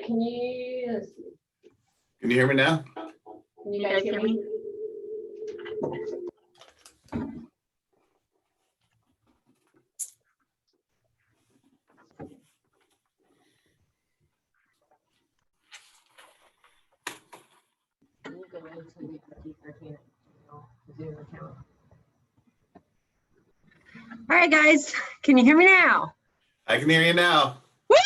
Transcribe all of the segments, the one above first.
can you, let's see. Can you hear me now? Can you guys hear me? All right, guys, can you hear me now? I can hear you now. Woo!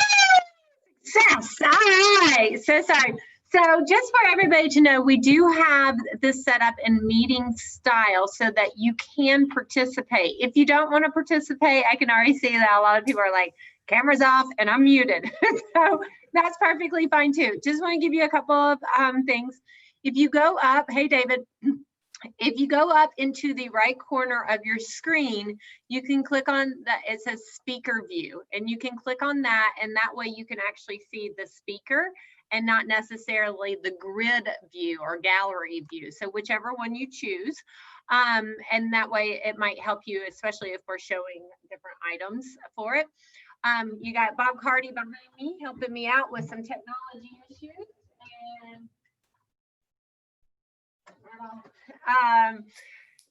Success. All right. So sorry. So just for everybody to know, we do have this set up in meeting style so that you can participate. If you don't want to participate, I can already see that a lot of people are like, cameras off and I'm muted. So that's perfectly fine too. Just want to give you a couple of things. If you go up, hey, David, if you go up into the right corner of your screen, you can click on that. It says speaker view, and you can click on that, and that way you can actually see the speaker and not necessarily the grid view or gallery view. So whichever one you choose, and that way it might help you, especially if we're showing different items for it. You got Bob Carty behind me helping me out with some technology issues.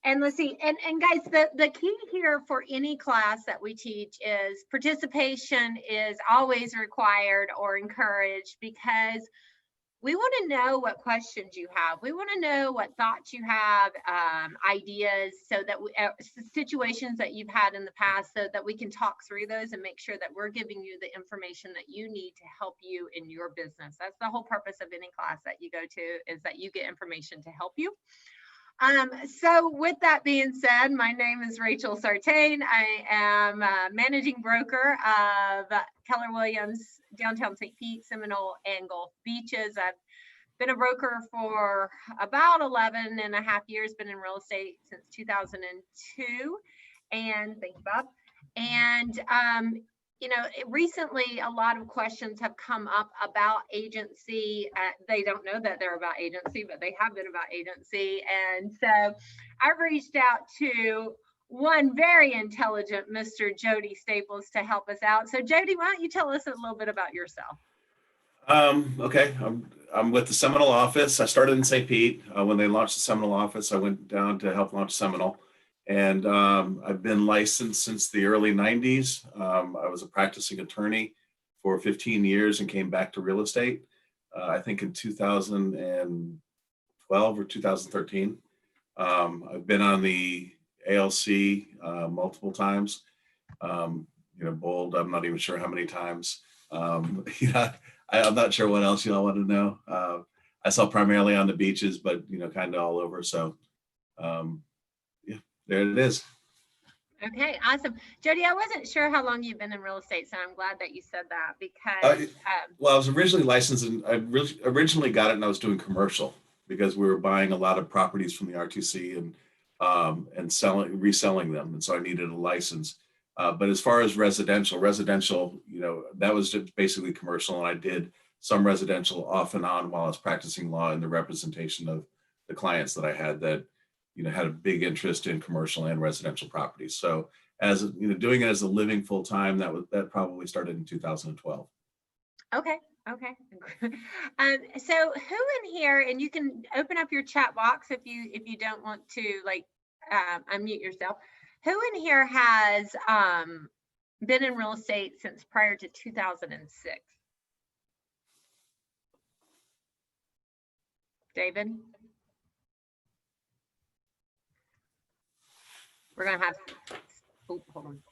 And let's see, and guys, the key here for any class that we teach is participation is always required or encouraged, because we want to know what questions you have. We want to know what thoughts you have, ideas, so that situations that you've had in the past, so that we can talk through those and make sure that we're giving you the information that you need to help you in your business. That's the whole purpose of any class that you go to, is that you get information to help you. So with that being said, my name is Rachel Sartain. I am a managing broker of Keller Williams, downtown St. Pete, Seminole, and Gulf Beaches. I've been a broker for about 11 and a half years, been in real estate since 2002. And thank you, Bob. And, you know, recently a lot of questions have come up about agency. They don't know that they're about agency, but they have been about agency. And so I reached out to one very intelligent Mr. Jody Staples to help us out. So Jody, why don't you tell us a little bit about yourself? Okay, I'm with the Seminole office. I started in St. Pete. When they launched the Seminole office, I went down to help launch Seminole. And I've been licensed since the early 90s. I was a practicing attorney for 15 years and came back to real estate, I think in 2012 or 2013. I've been on the ALC multiple times, you know, bold, I'm not even sure how many times. You know, I'm not sure what else y'all want to know. I saw primarily on the beaches, but, you know, kind of all over. So, there it is. Okay, awesome. Jody, I wasn't sure how long you've been in real estate, so I'm glad that you said that, because well, I was originally licensed, and I originally got it, and I was doing commercial because we were buying a lot of properties from the RTC and reselling them, and so I needed a license. But as far as residential, you know, that was just basically commercial, and I did some residential off and on while I was practicing law in the representation of the clients that I had that, you know, had a big interest in commercial and residential properties. So as you know, doing it as a living full time, that probably started in 2012. Okay. So who in here, and you can open up your chat box if you don't want to, like, unmute yourself. Who in here has been in real estate since prior to 2006? David? We're gonna have, oh, hold on.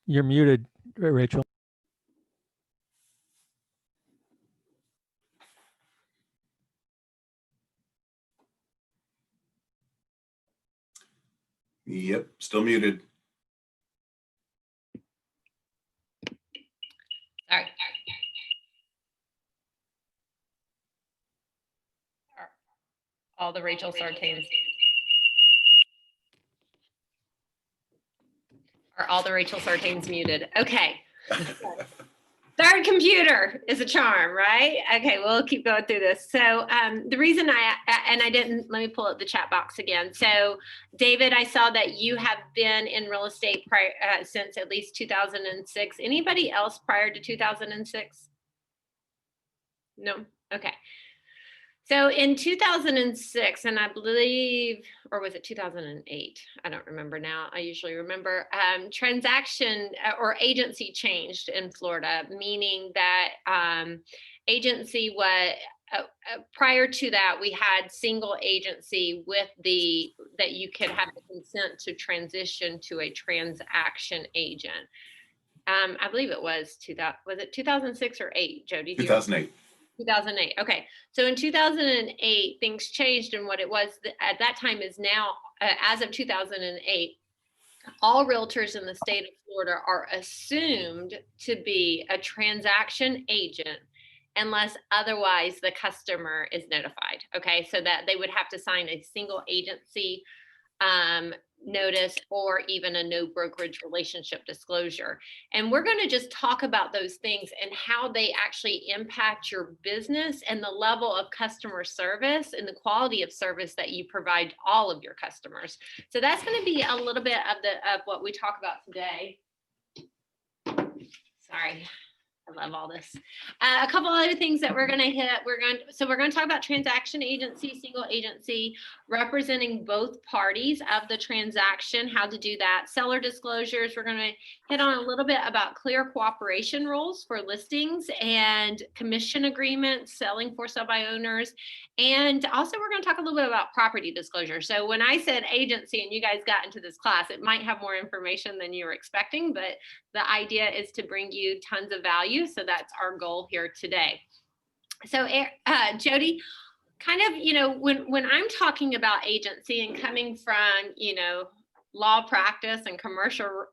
You're muted, Rachel. Yep, still muted. All right. All the Rachel Sartains. Are all the Rachel Sartains muted? Okay. Third computer is a charm, right? Okay, we'll keep going through this. So the reason I didn't, let me pull up the chat box again. So David, I saw that you have been in real estate since at least 2006. Anybody else prior to 2006? No? Okay. So in 2006, and I believe, or was it 2008? I don't remember now. I usually remember transaction or agency changed in Florida, meaning that agency was, prior to that, we had single agency with that you could have the consent to transition to a transaction agent. I believe it was 2006 or 8, Jody? 2008. 2008. Okay. So in 2008, things changed, and what it was at that time is now, as of 2008, all realtors in the state of Florida are assumed to be a transaction agent unless otherwise the customer is notified. Okay. So that they would have to sign a single agency notice or even a no brokerage relationship disclosure. And we're going to just talk about those things and how they actually impact your business and the level of customer service and the quality of service that you provide all of your customers. So that's going to be a little bit of what we talk about today. Sorry. I love all this. A couple other things that we're going to hit. We're going to talk about transaction agency, single agency, representing both parties of the transaction, how to do that, seller disclosures. We're going to hit on a little bit about clear cooperation rules for listings and commission agreements, selling for sale by owners. And also we're going to talk a little bit about property disclosure. So when I said agency and you guys got into this class, it might have more information than you were expecting, but the idea is to bring you tons of value. So that's our goal here today. So Jody, kind of, when I'm talking about agency and coming from, law practice and commercial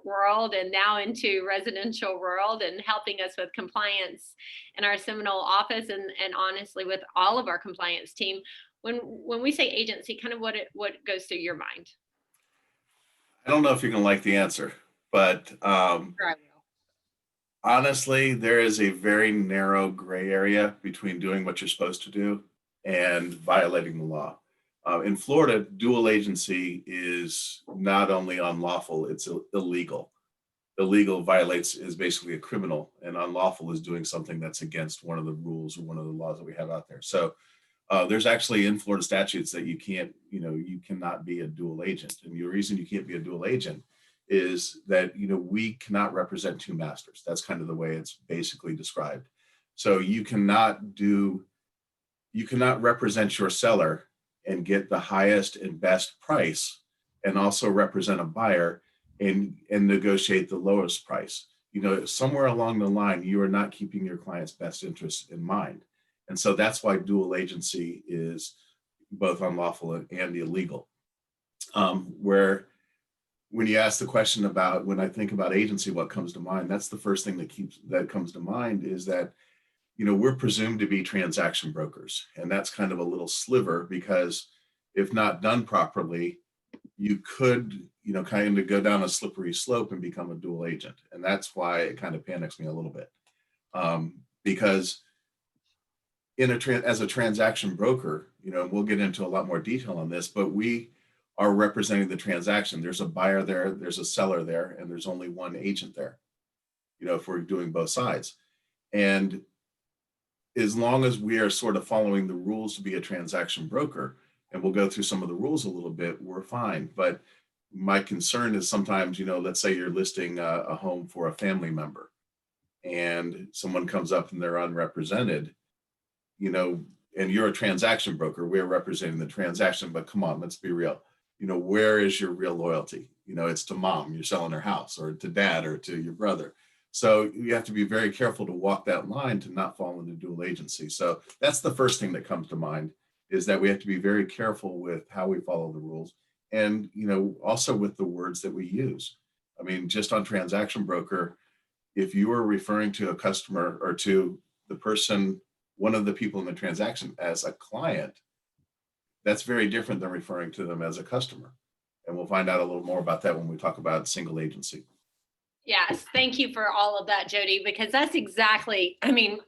world and now into residential world and helping us with compliance in our Seminole office and honestly with all of our compliance team, when we say agency, kind of what goes through your mind? I don't know if you're going to like the answer, but honestly, there is a very narrow gray area between doing what you're supposed to do and violating the law. In Florida, dual agency is not only unlawful, it's illegal. Illegal is basically a criminal, and unlawful is doing something that's against one of the rules or one of the laws that we have out there. So there's actually in Florida statutes that you cannot be a dual agent. And the reason you can't be a dual agent is that, we cannot represent two masters. That's kind of the way it's basically described. So you cannot represent your seller and get the highest and best price and also represent a buyer and negotiate the lowest price. Somewhere along the line, you are not keeping your client's best interests in mind. And so that's why dual agency is both unlawful and illegal. Where when you ask the question about, when I think about agency, what comes to mind, that's the first thing that comes to mind is that, we're presumed to be transaction brokers. And that's kind of a little sliver because if not done properly, you could, kind of go down a slippery slope and become a dual agent. And that's why it kind of panics me a little bit. Because as a transaction broker, we'll get into a lot more detail on this, but we are representing the transaction. There's a buyer there, there's a seller there, and there's only one agent there, if we're doing both sides. And as long as we are sort of following the rules to be a transaction broker, and we'll go through some of the rules a little bit, we're fine. But my concern is sometimes, let's say you're listing a home for a family member and someone comes up and they're unrepresented, and you're a transaction broker, we're representing the transaction, but come on, let's be real. Where is your real loyalty? It's to mom, you're selling her house, or to dad, or to your brother. So you have to be very careful to walk that line to not fall into dual agency. So that's the first thing that comes to mind, is that we have to be very careful with how we follow the rules. And, also with the words that we use. I mean, just on transaction broker, if you are referring to a customer or to the person, one of the people in the transaction as a client, that's very different than referring to them as a customer. And we'll find out a little more about that when we talk about single agency. Yes, thank you for all of that, Jody, because that's exactly, I mean,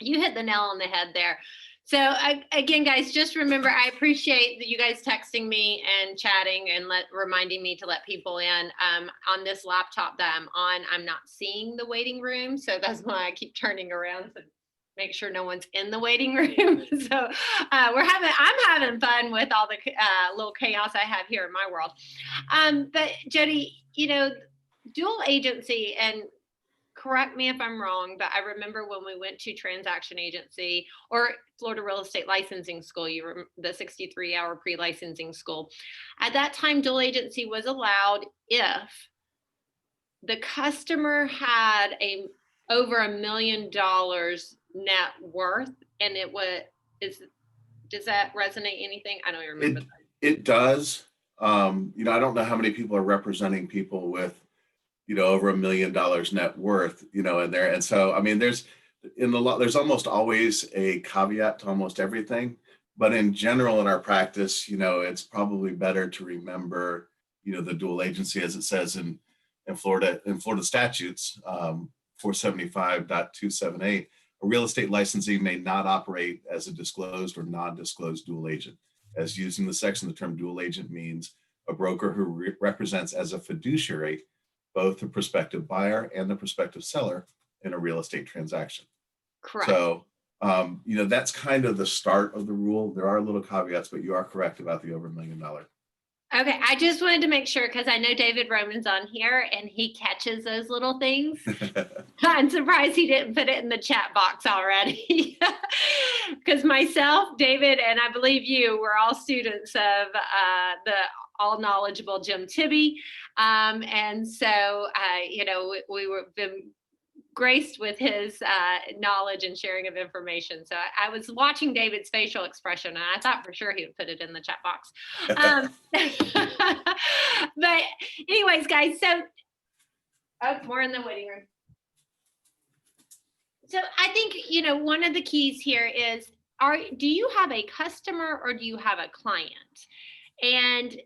you hit the nail on the head there. So again, guys, just remember, I appreciate that you guys texting me and chatting and reminding me to let people in. On this laptop that I'm on, I'm not seeing the waiting room. So that's why I keep turning around to make sure no one's in the waiting room. So I'm having fun with all the little chaos I have here in my world. But Jody, dual agency, and correct me if I'm wrong, but I remember when we went to transaction agency or Florida Real Estate Licensing School, the 63-hour pre-licensing school. At that time, dual agency was allowed if the customer had over $1 million net worth, and does that resonate anything? I don't even remember. It does. I don't know how many people are representing people with over $1 million net worth, in there. And so, I mean, there's almost always a caveat to almost everything, but in general, in our practice, it's probably better to remember, the dual agency, as it says in Florida statutes, 475.278, a real estate licensee may not operate as a disclosed or non-disclosed dual agent. As used in the section, the term dual agent means a broker who represents as a fiduciary both the prospective buyer and the prospective seller in a real estate transaction. Correct. So, that's kind of the start of the rule. There are little caveats, but you are correct about the over $1 million. Okay, I just wanted to make sure because I know David Roman's on here and he catches those little things. I'm surprised he didn't put it in the chat box already. Because myself, David, and I believe you were all students of the all knowledgeable Jim Tibby. And so, we were been graced with his knowledge and sharing of information. So I was watching David's facial expression and I thought for sure he would put it in the chat box. But anyways, guys, so we're in the waiting room. So I think, one of the keys here is, do you have a customer or do you have a client? And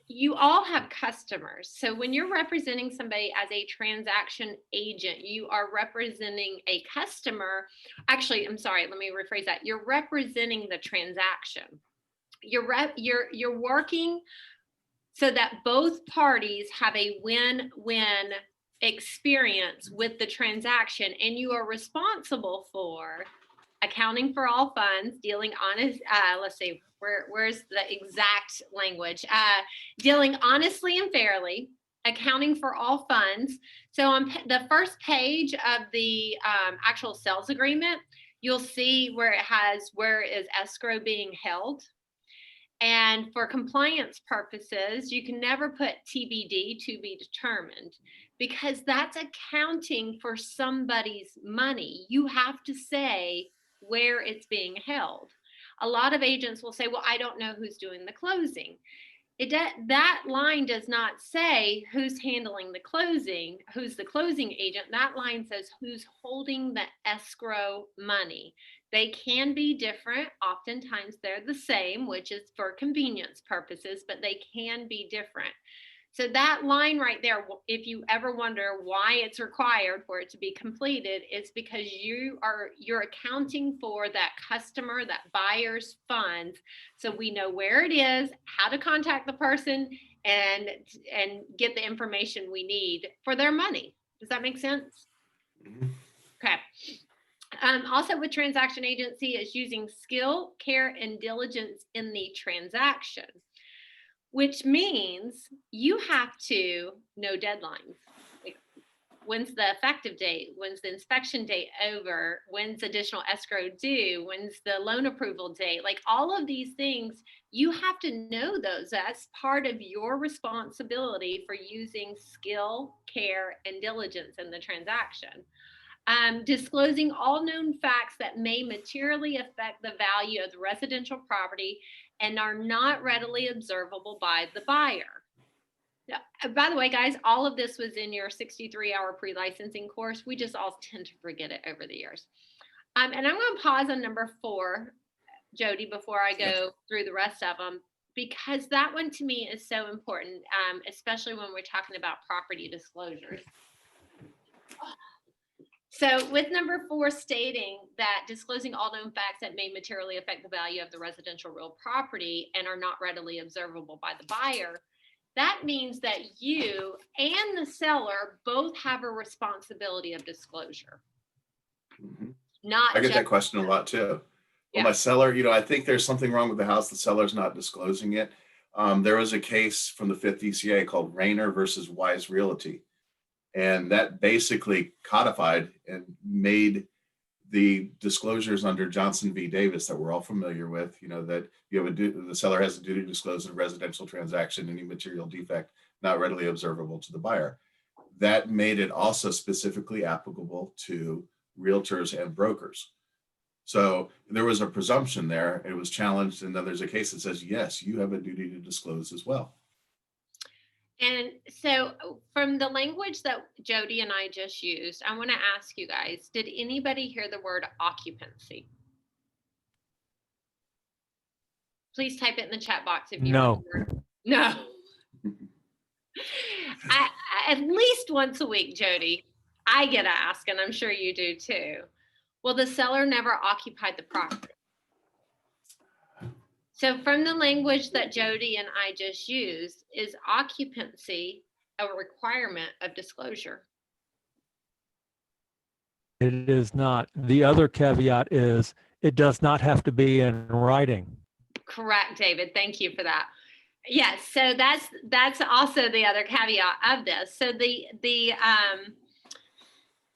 you all have customers. So when you're representing somebody as a transaction agent, you are representing a customer. Actually, I'm sorry, let me rephrase that. You're representing the transaction. You're working so that both parties have a win-win experience with the transaction, and you are responsible for accounting for all funds, dealing honest, let's see, where's the exact language? Dealing honestly and fairly, accounting for all funds. So on the first page of the actual sales agreement, you'll see where is escrow being held. And for compliance purposes, you can never put TBD, to be determined, because that's accounting for somebody's money. You have to say where it's being held. A lot of agents will say, well, I don't know who's doing the closing. That line does not say who's handling the closing, who's the closing agent. That line says who's holding the escrow money. They can be different. Oftentimes they're the same, which is for convenience purposes, but they can be different. So that line right there, if you ever wonder why it's required for it to be completed, it's because you're accounting for that customer, that buyer's funds. So we know where it is, how to contact the person, and get the information we need for their money. Does that make sense? Mm-hmm. Okay. Also with transaction agency is using skill, care, and diligence in the transaction, which means you have to know deadlines. Like, when's the effective date? When's the inspection date over? When's additional escrow due? When's the loan approval date? Like all of these things, you have to know those. That's part of your responsibility for using skill, care, and diligence in the transaction. Disclosing all known facts that may materially affect the value of the residential property and are not readily observable by the buyer. Now, by the way, guys, all of this was in your 63-hour pre-licensing course. We just all tend to forget it over the years. And I'm going to pause on number 4, Jody, before I go through the rest of them. because that one to me is so important, especially when we're talking about property disclosures. So with number 4 stating that disclosing all known facts that may materially affect the value of the residential real property and are not readily observable by the buyer, that means that you and the seller both have a responsibility of disclosure. Mhm. Not I get just that question a lot too. Yeah. Well, my seller, I think there's something wrong with the house. The seller's not disclosing it. There was a case from the 5th ECA called Rayner versus Wise Realty. And that basically codified and made the disclosures under Johnson v. Davis that we're all familiar with, that you have the seller has a duty to disclose in a residential transaction any material defect not readily observable to the buyer. That made it also specifically applicable to realtors and brokers. So there was a presumption there. It was challenged, and then there's a case that says, yes, you have a duty to disclose as well. And so from the language that Jody and I just used, I want to ask you guys, did anybody hear the word occupancy? Please type it in the chat box if you No. heard the word. No. At least once a week, Jody, I get asked, and I'm sure you do too. Well, the seller never occupied the property. So from the language that Jody and I just used, is occupancy a requirement of disclosure? It is not. The other caveat is it does not have to be in writing. Correct, David. Thank you for that. Yes, so that's also the other caveat of this. So the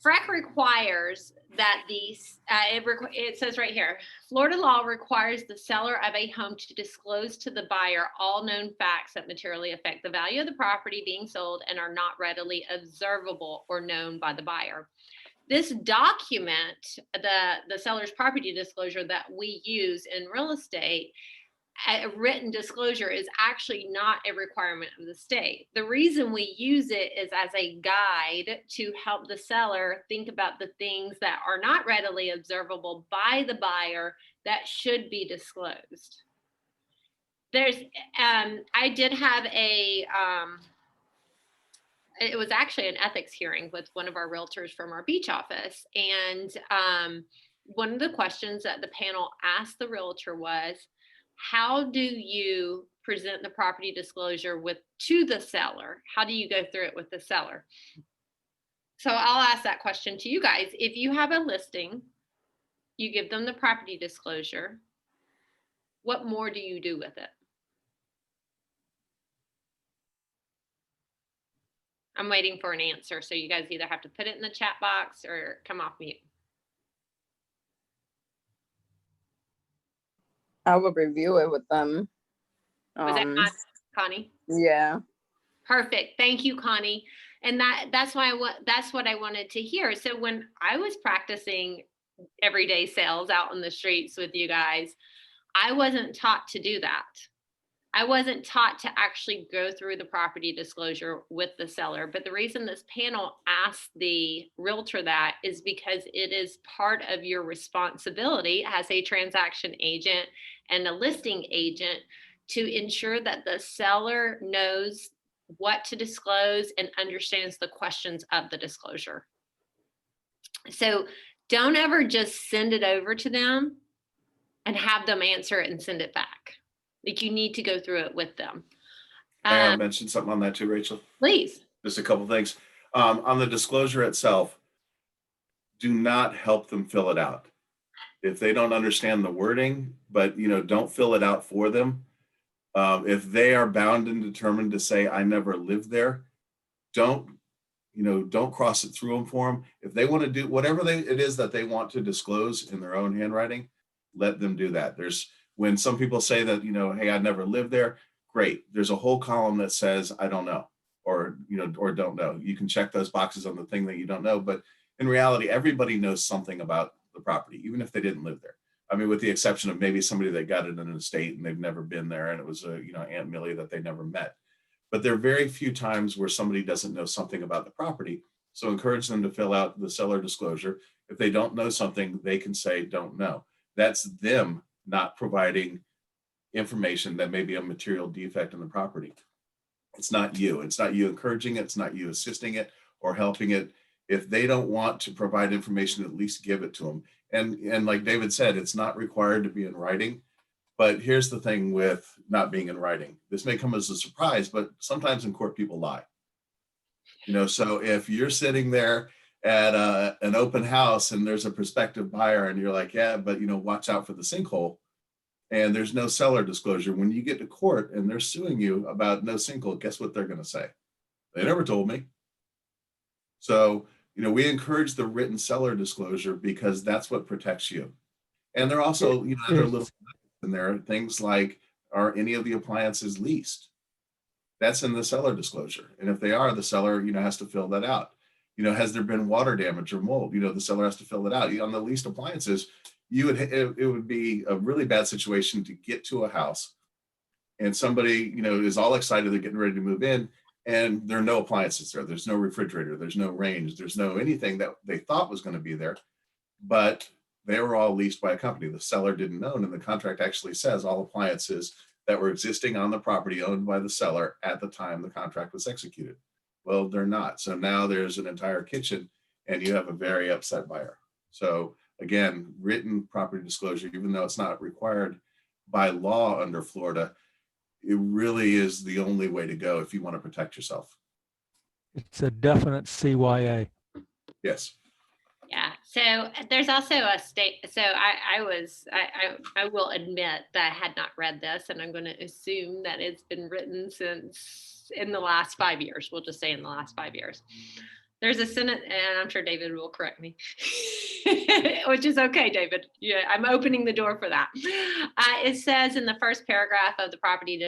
FREC requires that it says right here, Florida law requires the seller of a home to disclose to the buyer all known facts that materially affect the value of the property being sold and are not readily observable or known by the buyer. This document, the seller's property disclosure that we use in real estate, a written disclosure is actually not a requirement of the state. The reason we use it is as a guide to help the seller think about the things that are not readily observable by the buyer that should be disclosed. I did have it was actually an ethics hearing with one of our realtors from our beach office. And one of the questions that the panel asked the realtor was, how do you present the property disclosure to the seller? How do you go through it with the seller? So I'll ask that question to you guys. If you have a listing, you give them the property disclosure, what more do you do with it? I'm waiting for an answer. So you guys either have to put it in the chat box or come off mute. I would review it with them. Was that not Connie? Yeah. Perfect. Thank you, Connie. And that's what I wanted to hear. So when I was practicing everyday sales out on the streets with you guys, I wasn't taught to do that. I wasn't taught to actually go through the property disclosure with the seller. But the reason this panel asked the realtor that is because it is part of your responsibility as a transaction agent and a listing agent to ensure that the seller knows what to disclose and understands the questions of the disclosure. So don't ever just send it over to them and have them answer it and send it back. Like, you need to go through it with them. May I mention something on that too, Rachel? Please. Just a couple things. On the disclosure itself, do not help them fill it out. If they don't understand the wording, but don't fill it out for them. If they are bound and determined to say, I never lived there, don't cross it through them for them. If they want to do whatever it is that they want to disclose in their own handwriting, let them do that. When some people say that, hey, I never lived there, great. There's a whole column that says, I don't know, or don't know. You can check those boxes on the thing that you don't know. But in reality, everybody knows something about the property, even if they didn't live there. I mean, with the exception of maybe somebody that got it in an estate and they've never been there and it was Aunt Millie that they never met. But there are very few times where somebody doesn't know something about the property. So encourage them to fill out the seller disclosure. If they don't know something, they can say, don't know. That's them not providing information that may be a material defect in the property. It's not you. It's not you encouraging it. It's not you assisting it or helping it. If they don't want to provide information, at least give it to them. And like David said, it's not required to be in writing. But here's the thing with not being in writing. This may come as a surprise, but sometimes in court people lie. You know, so if you're sitting there at an open house and there's a prospective buyer and you're like, yeah, but you know, watch out for the sinkhole, and there's no seller disclosure, when you get to court and they're suing you about no sinkhole, guess what they're going to say? They never told me. So, you know, we encourage the written seller disclosure because that's what protects you. And there are also, you know, other little, and there are things like, are any of the appliances leased? That's in the seller disclosure. And if they are, the seller, you know, has to fill that out. You know, has there been water damage or mold? You know, the seller has to fill it out. On the leased appliances, it would be a really bad situation to get to a house and somebody, you know, is all excited, they're getting ready to move in, and there are no appliances there. There's no refrigerator, there's no range, there's no anything that they thought was going to be there, but they were all leased by a company. The seller didn't own, and the contract actually says all appliances that were existing on the property owned by the seller at the time the contract was executed. Well, they're not. So now there's an entire kitchen and you have a very upset buyer. So again, written property disclosure, even though it's not required by law under Florida, it really is the only way to go if you want to protect yourself. It's a definite CYA. Yes. Yeah, so there's also a state, so I will admit that I had not read this, and I'm going to assume that it's been written since in the last 5 years. We'll just say in the last 5 years. There's a sentence, and I'm sure David will correct me, which is okay, David. Yeah, I'm opening the door for that. It says in the first paragraph of the property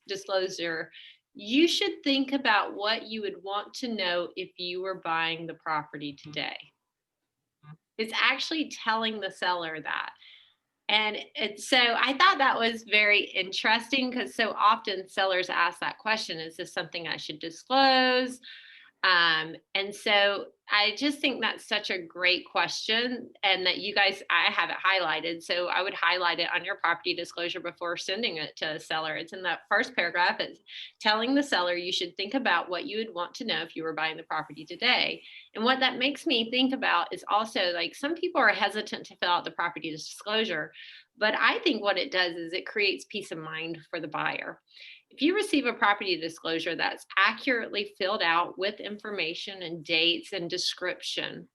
disclosure, you should think about what you would want to know if you were buying the property today. It's actually telling the seller that. And so I thought that was very interesting because so often sellers ask that question, is this something I should disclose? And so I just think that's such a great question, and that you guys, I have it highlighted. So I would highlight it on your property disclosure before sending it to a seller. It's in that first paragraph. It's telling the seller you should think about what you would want to know if you were buying the property today. And what that makes me think about is also like some people are hesitant to fill out the property disclosure, but I think what it does is it creates peace of mind for the buyer. If you receive a property disclosure that's accurately filled out with information and dates and description,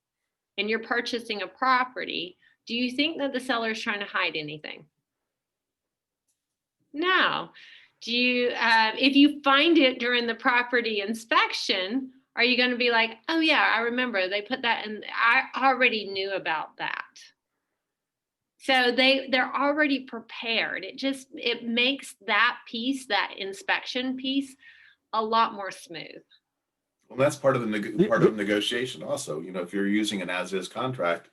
and you're purchasing a property, do you think that the seller is trying to hide anything? No. Do you, if you find it during the property inspection, are you going to be like, oh yeah, I remember they put that in, I already knew about that. So they're already prepared. It makes that piece, that inspection piece, a lot more smooth. Well, that's part of the negotiation also. You know, if you're using an as-is contract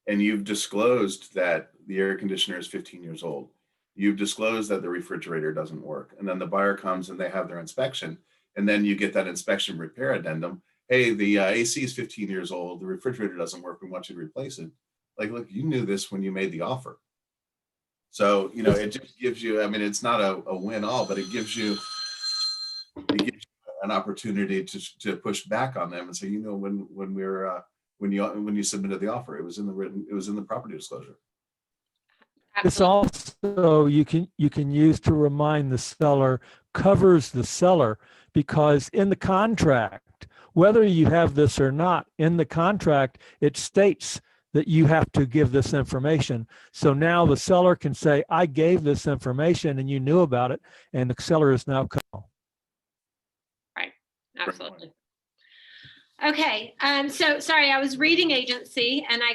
and you've disclosed that the air conditioner is 15 years old, you've disclosed that the refrigerator doesn't work, and then the buyer comes and they have their inspection, and then you get that inspection repair addendum. Hey, the AC is 15 years old, the refrigerator doesn't work, we want you to replace it. Like, look, you knew this when you made the offer. So, you know, it just gives you, I mean, it's not a win all, but it gives you an opportunity to push back on them and say, you know, when you submitted the offer, it was in the property disclosure. This also you can use to remind the seller, covers the seller, because in the contract, whether you have this or not, in the contract, it states that you have to give this information. So now the seller can say, I gave this information and you knew about it, and the seller is now covered. Right, absolutely. Okay, so sorry, I was reading agency and I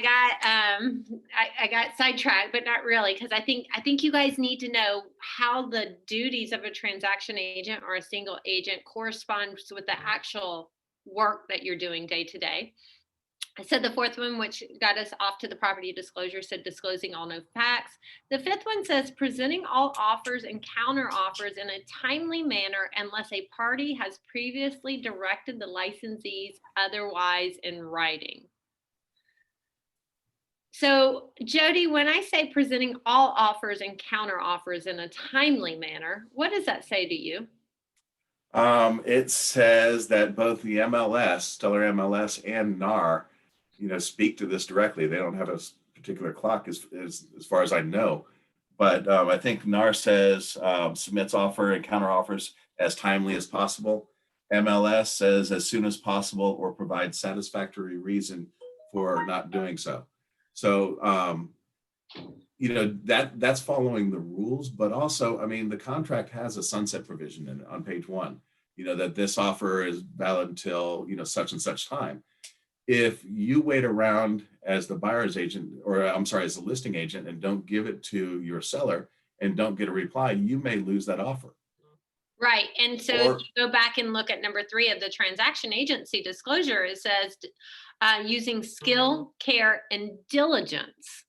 got sidetracked, but not really, because I think you guys need to know how the duties of a transaction agent or a single agent corresponds with the actual work that you're doing day to day. I said the fourth one, which got us off to the property disclosure, said disclosing all known facts. The fifth one says presenting all offers and counter offers in a timely manner unless a party has previously directed the licensees otherwise in writing. So Jody, when I say presenting all offers and counter offers in a timely manner, what does that say to you? It says that both the MLS, Stellar MLS, and NAR, speak to this directly. They don't have a particular clock as far as I know. But I think NAR says submits offer and counter offers as timely as possible. MLS says as soon as possible or provide satisfactory reason for not doing so. So, that's following the rules, but also, I mean, the contract has a sunset provision in it on page 1, that this offer is valid until, such and such time. If you wait around as the buyer's agent, or I'm sorry, as the listing agent, and don't give it to your seller and don't get a reply, you may lose that offer. Right. And so if you go back and look at number 3 of the transaction agency disclosure, it says using skill, care, and diligence.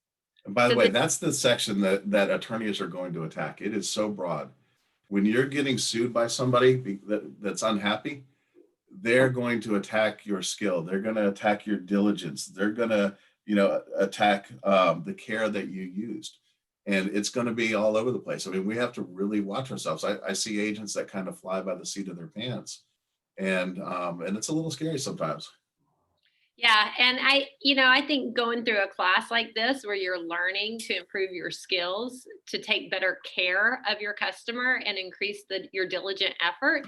And by the way, that's the section that attorneys are going to attack. It is so broad. When you're getting sued by somebody that's unhappy, they're going to attack your skill. They're going to attack your diligence. They're going to, attack the care that you used. And it's going to be all over the place. I mean, we have to really watch ourselves. I see agents that kind of fly by the seat of their pants, and it's a little scary sometimes. Yeah. And I think going through a class like this where you're learning to improve your skills, to take better care of your customer and increase your diligent effort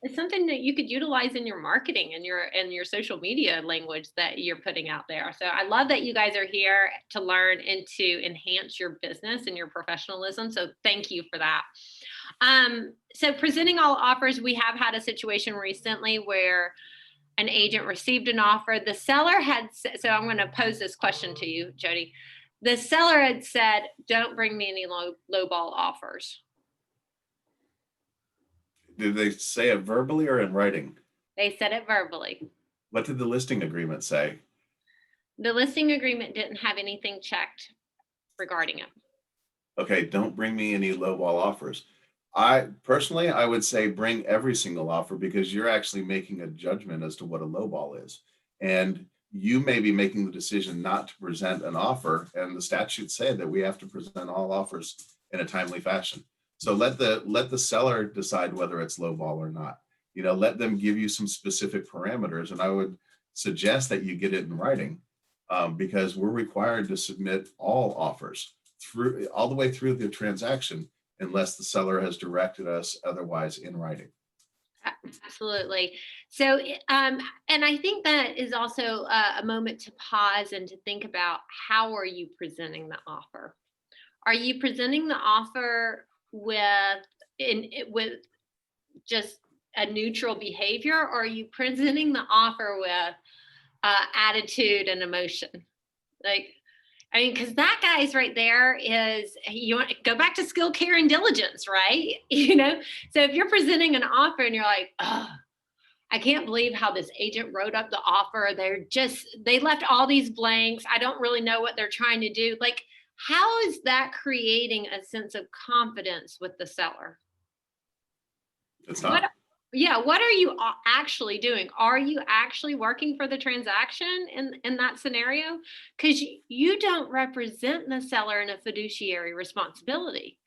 is something that you could utilize in your marketing and your social media language that you're putting out there. So I love that you guys are here to learn and to enhance your business and your professionalism. So thank you for that. So presenting all offers, we have had a situation recently where an agent received an offer. The seller so I'm going to pose this question to you, Jody. The seller had said, don't bring me any lowball offers. Did they say it verbally or in writing? They said it verbally. What did the listing agreement say? The listing agreement didn't have anything checked regarding it. Okay, don't bring me any lowball offers. I would say bring every single offer, because you're actually making a judgment as to what a lowball is. And you may be making the decision not to present an offer, and the statutes say that we have to present all offers in a timely fashion. So let the seller decide whether it's lowball or not. Let them give you some specific parameters, and I would suggest that you get it in writing, because we're required to submit all offers all the way through the transaction, unless the seller has directed us otherwise in writing. Absolutely. So, and I think that is also a moment to pause and to think about, how are you presenting the offer? Are you presenting the offer with just a neutral behavior, or are you presenting the offer with attitude and emotion? Because that guy's right there is, you want to go back to skill, care, and diligence, right? So if you're presenting an offer and you're like, oh, I can't believe how this agent wrote up the offer. They left all these blanks. I don't really know what they're trying to do. How is that creating a sense of confidence with the seller? It's not. What are you actually doing? Are you actually working for the transaction in that scenario? Because you don't represent the seller in a fiduciary responsibility.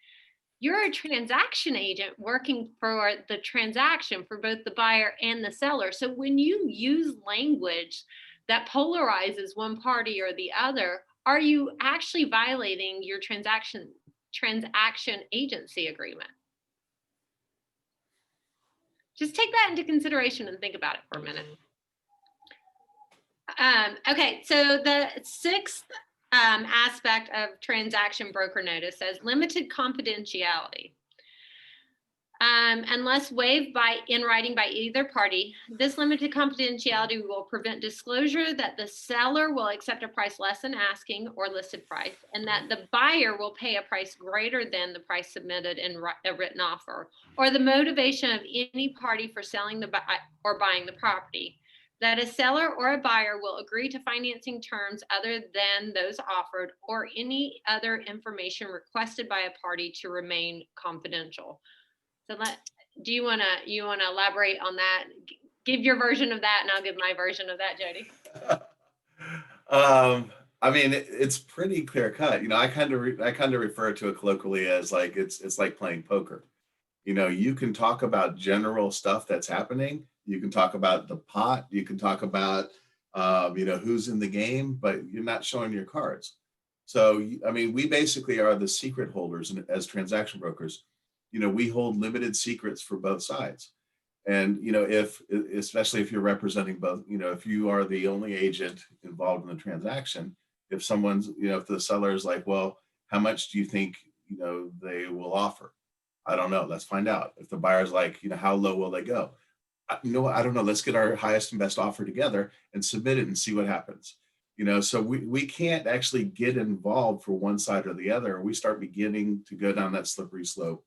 You're a transaction agent working for the transaction for both the buyer and the seller. So when you use language that polarizes one party or the other, are you actually violating your transaction agency agreement? Just take that into consideration and think about it for a minute. Okay, so the 6th aspect of transaction broker notice says limited confidentiality. Unless waived in writing by either party, this limited confidentiality will prevent disclosure that the seller will accept a price less than asking or listed price, and that the buyer will pay a price greater than the price submitted in a written offer, or the motivation of any party for selling or buying the property, that a seller or a buyer will agree to financing terms other than those offered, or any other information requested by a party to remain confidential. So do you want to elaborate on that? Give your version of that, and I'll give my version of that, Jody. I mean, it's pretty clear cut. You know, I kind of refer to it colloquially as like it's like playing poker. You know, you can talk about general stuff that's happening. You can talk about the pot. You can talk about you know, who's in the game, but you're not showing your cards. So I mean, we basically are the secret holders, and as transaction brokers, you know, we hold limited secrets for both sides. And you know, if especially if you're representing both, you know, if you are the only agent involved in the transaction, if someone's, you know, if the seller is like, well, how much do you think, you know, they will offer? I don't know. Let's find out. If the buyer's like, you know, how low will they go? You know what? I don't know. Let's get our highest and best offer together and submit it and see what happens. You know, so we can't actually get involved for one side or the other. We start beginning to go down that slippery slope,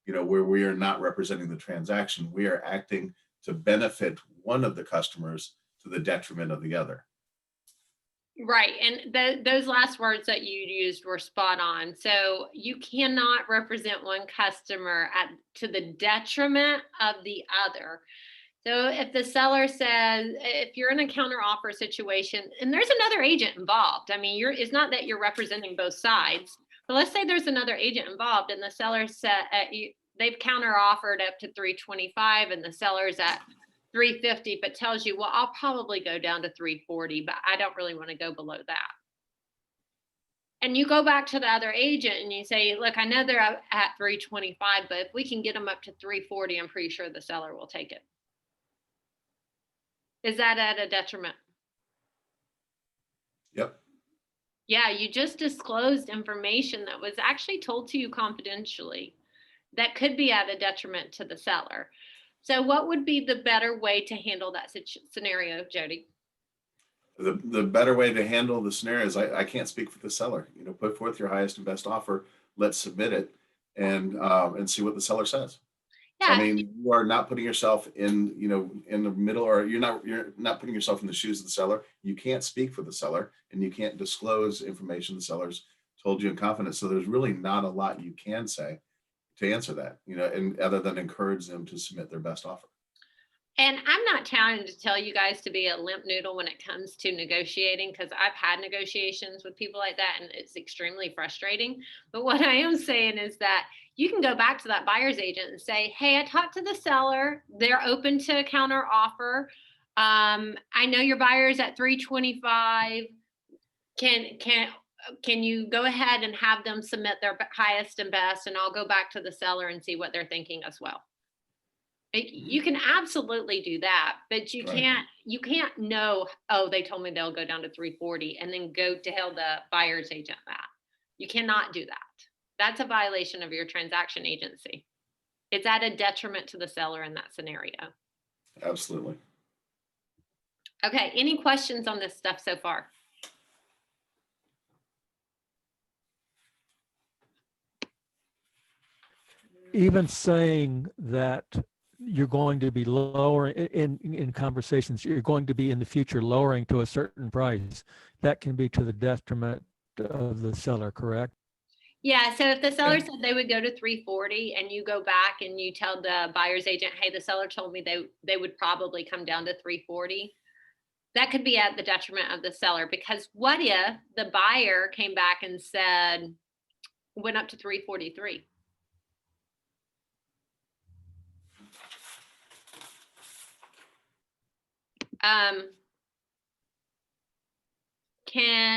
you know, where we are not representing the transaction. We are acting to benefit one of the customers to the detriment of the other. Right. And those last words that you used were spot on. So you cannot represent one customer to the detriment of the other. So if the seller says, if you're in a counter offer situation and there's another agent involved, I mean, it's not that you're representing both sides, but let's say there's another agent involved and the seller said they've counter offered up to 325 and the seller's at 350, but tells you, well, I'll probably go down to 340, but I don't really want to go below that. And you go back to the other agent and you say, look, I know they're at 325, but if we can get them up to 340, I'm pretty sure the seller will take it. Is that at a detriment? Yep. Yeah, you just disclosed information that was actually told to you confidentially that could be at a detriment to the seller. So what would be the better way to handle that scenario, Jody? The better way to handle the scenario is I can't speak for the seller. You know, put forth your highest and best offer. Let's submit it and see what the seller says. Yeah. I mean, you are not putting yourself in, you know, in the middle, or you're not putting yourself in the shoes of the seller. You can't speak for the seller and you can't disclose information the seller's told you in confidence. So there's really not a lot you can say to answer that, you know, and other than encourage them to submit their best offer. And I'm not trying to tell you guys to be a limp noodle when it comes to negotiating, because I've had negotiations with people like that and it's extremely frustrating. But what I am saying is that you can go back to that buyer's agent and say, hey, I talked to the seller. They're open to a counter offer. I know your buyer's at 325. Can you go ahead and have them submit their highest and best, and I'll go back to the seller and see what they're thinking as well. You can absolutely do that, but you can't know, oh, they told me they'll go down to 340 and then go tell the buyer's agent that. You cannot do that. That's a violation of your transaction agency. It's at a detriment to the seller in that scenario. Absolutely. Okay, any questions on this stuff so far? Even saying that you're going to be lowering in conversations, you're going to be in the future lowering to a certain price, that can be to the detriment of the seller, correct? Yeah, so if the seller said they would go to 340 and you go back and you tell the buyer's agent, hey, the seller told me they would probably come down to 340, that could be at the detriment of the seller. Because what if the buyer came back and said, went up to 343?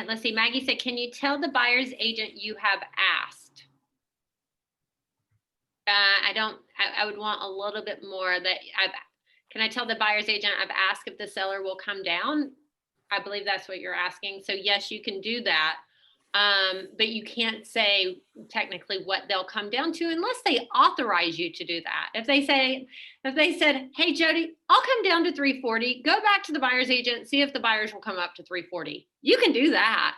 Let's see, Maggie said, can you tell the buyer's agent you have asked? I would want a little bit more that can I tell the buyer's agent I've asked if the seller will come down? I believe that's what you're asking. So yes, you can do that. But you can't say technically what they'll come down to unless they authorize you to do that. If they said, hey, Jody, I'll come down to 340, go back to the buyer's agent, see if the buyers will come up to 340. You can do that.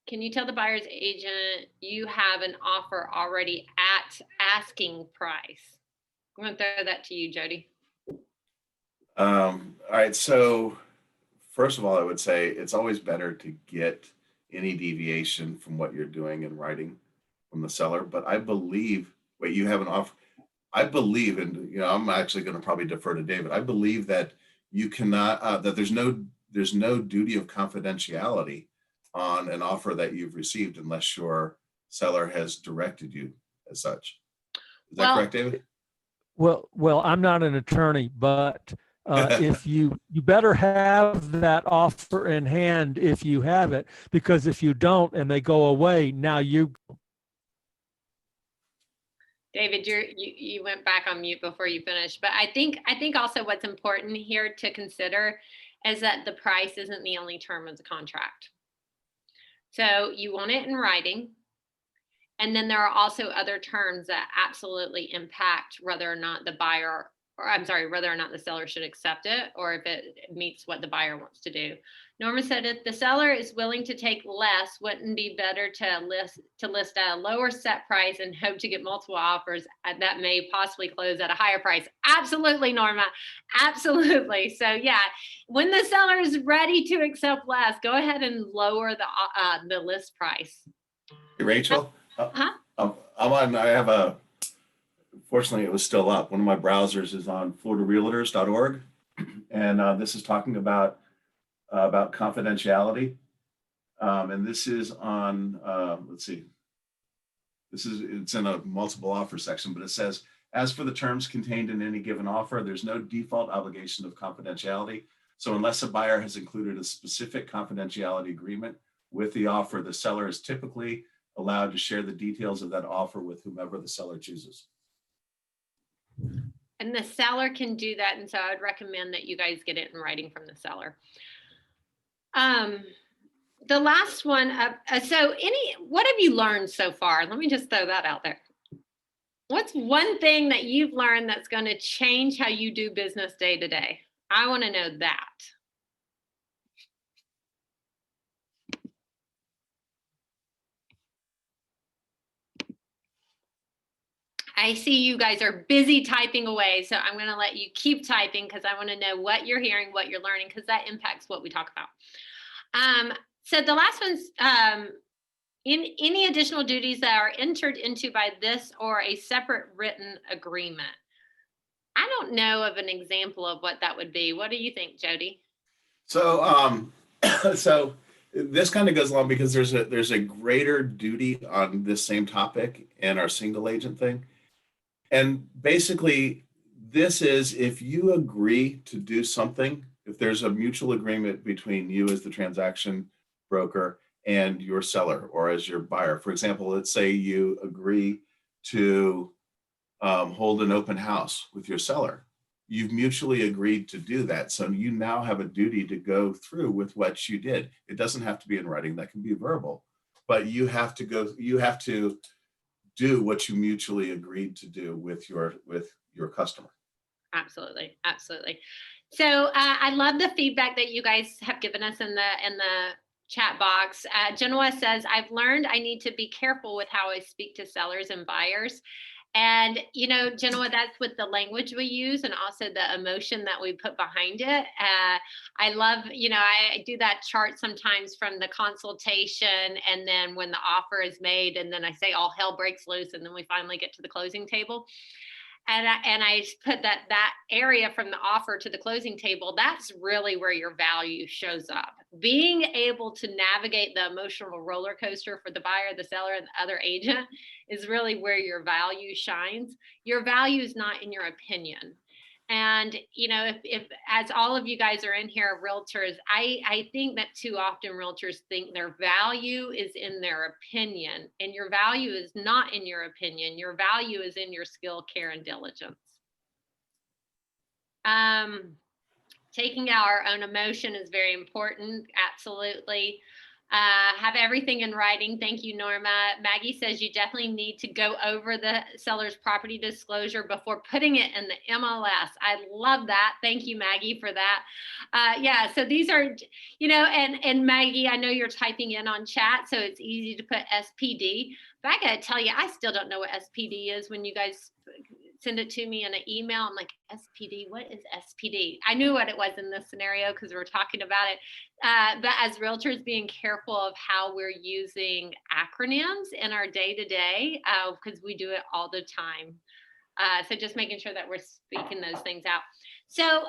Can you tell the buyer's agent you have an offer already at asking price? I'm going to throw that to you, Jody. All right. So first of all, I would say it's always better to get any deviation from what you're doing in writing from the seller. But I believe, you have an offer. I believe, and you know, I'm actually going to probably defer to David. I believe that you cannot, that there's no there's no duty of confidentiality on an offer that you've received unless your seller has directed you as such. Is that Well, correct, David? Well, I'm not an attorney, but if you better have that offer in hand if you have it, because if you don't and they go away, now you. David, you went back on mute before you finished, but I think also what's important here to consider is that the price isn't the only term of the contract. So you want it in writing. And then there are also other terms that absolutely impact whether or not the buyer, or I'm sorry, whether or not the seller should accept it, or if it meets what the buyer wants to do. Norma said, if the seller is willing to take less, wouldn't it be better to list at a lower set price and hope to get multiple offers that may possibly close at a higher price? Absolutely, Norma. Absolutely. So yeah, when the seller is ready to accept less, go ahead and lower the list price. Hey, Rachel, Huh? fortunately it was still up. One of my browsers is on floridarealtors.org. And this is talking about confidentiality. And this is on, let's see, it's in a multiple offer section, but it says, as for the terms contained in any given offer, there's no default obligation of confidentiality. So unless a buyer has included a specific confidentiality agreement with the offer, the seller is typically allowed to share the details of that offer with whomever the seller chooses. And the seller can do that. And so I would recommend that you guys get it in writing from the seller. The last one, what have you learned so far? Let me just throw that out there. What's one thing that you've learned that's going to change how you do business day to day? I want to know that. I see you guys are busy typing away, so I'm going to let you keep typing because I want to know what you're hearing, what you're learning, because that impacts what we talk about. So the last one's in any additional duties that are entered into by this or a separate written agreement. I don't know of an example of what that would be. What do you think, Jody? So, so this kind of goes along because there's a greater duty on this same topic in our single agent thing. And basically, this is if you agree to do something, if there's a mutual agreement between you as the transaction broker and your seller or as your buyer. For example, let's say you agree to hold an open house with your seller. You've mutually agreed to do that. So you now have a duty to go through with what you did. It doesn't have to be in writing, that can be verbal, but you have to do what you mutually agreed to do with your customer. Absolutely, absolutely. So I love the feedback that you guys have given us in the chat box. Genoa says, I've learned I need to be careful with how I speak to sellers and buyers. And, you know, Genoa, that's with the language we use and also the emotion that we put behind it. I love, you know, I do that chart sometimes from the consultation and then when the offer is made and then I say all hell breaks loose and then we finally get to the closing table. And I put that area from the offer to the closing table, that's really where your value shows up. Being able to navigate the emotional roller coaster for the buyer, the seller, and the other agent is really where your value shines. Your value is not in your opinion. And, you know, if as all of you guys are in here, realtors, I think that too often realtors think their value is in their opinion, and your value is not in your opinion. Your value is in your skill, care, and diligence. Taking out our own emotion is very important. Absolutely. Have everything in writing. Thank you, Norma. Maggie says you definitely need to go over the seller's property disclosure before putting it in the MLS. I love that. Thank you, Maggie, for that. Yeah, so these are, you know, and Maggie, I know you're typing in on chat, so it's easy to put SPD. But I got to tell you, I still don't know what SPD is when you guys send it to me in an email. I'm like, SPD, what is SPD? I knew what it was in this scenario because we were talking about it. But as realtors, being careful of how we're using acronyms in our day-to-day, because we do it all the time. So just making sure that we're speaking those things out. So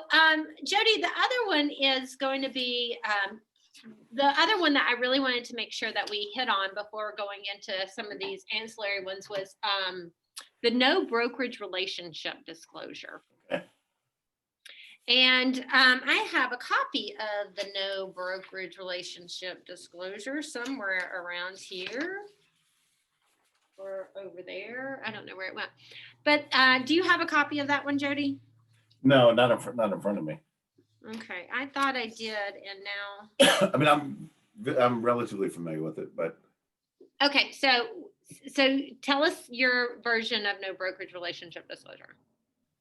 Jody, the other one is going to be, the other one that I really wanted to make sure that we hit on before going into some of these ancillary ones was the no brokerage relationship disclosure. Okay. And I have a copy of the no brokerage relationship disclosure somewhere around here or over there. I don't know where it went, but do you have a copy of that one, Jody? No, not in front of me. Okay, I thought I did, and now. I mean, I'm relatively familiar with it, but. Okay, so tell us your version of no brokerage relationship disclosure.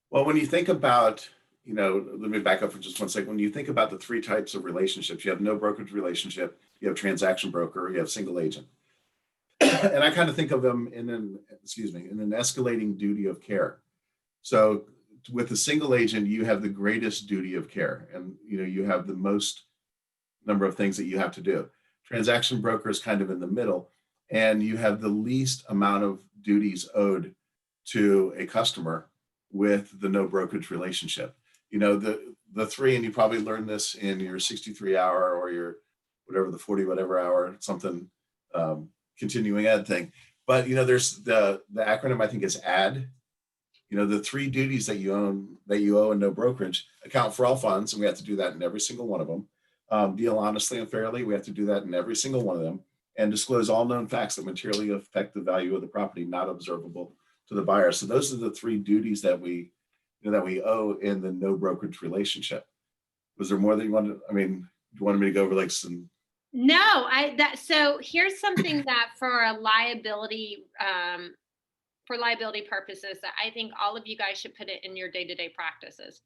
Well, when you think about, let me back up for just one second. When you think about the three types of relationships, you have no brokerage relationship, you have transaction broker, you have single agent. And I kind of think of them in an escalating duty of care. So with a single agent, you have the greatest duty of care, and you have the most number of things that you have to do. Transaction broker is kind of in the middle, and you have the least amount of duties owed to a customer with the no brokerage relationship. The three, and you probably learned this in your 63-hour or your whatever, the 40 whatever hour something continuing ed thing. But there's the acronym, I think, is ADD. The three duties that you owe in no brokerage: account for all funds, and we have to do that in every single one of them. Deal honestly and fairly, we have to do that in every single one of them. And disclose all known facts that materially affect the value of the property not observable to the buyer. So those are the three duties that we owe in the no brokerage relationship. Was there more that you wanted? I mean, you wanted me to go over like some? No, so here's something that for liability purposes that I think all of you guys should put it in your day-to-day practices.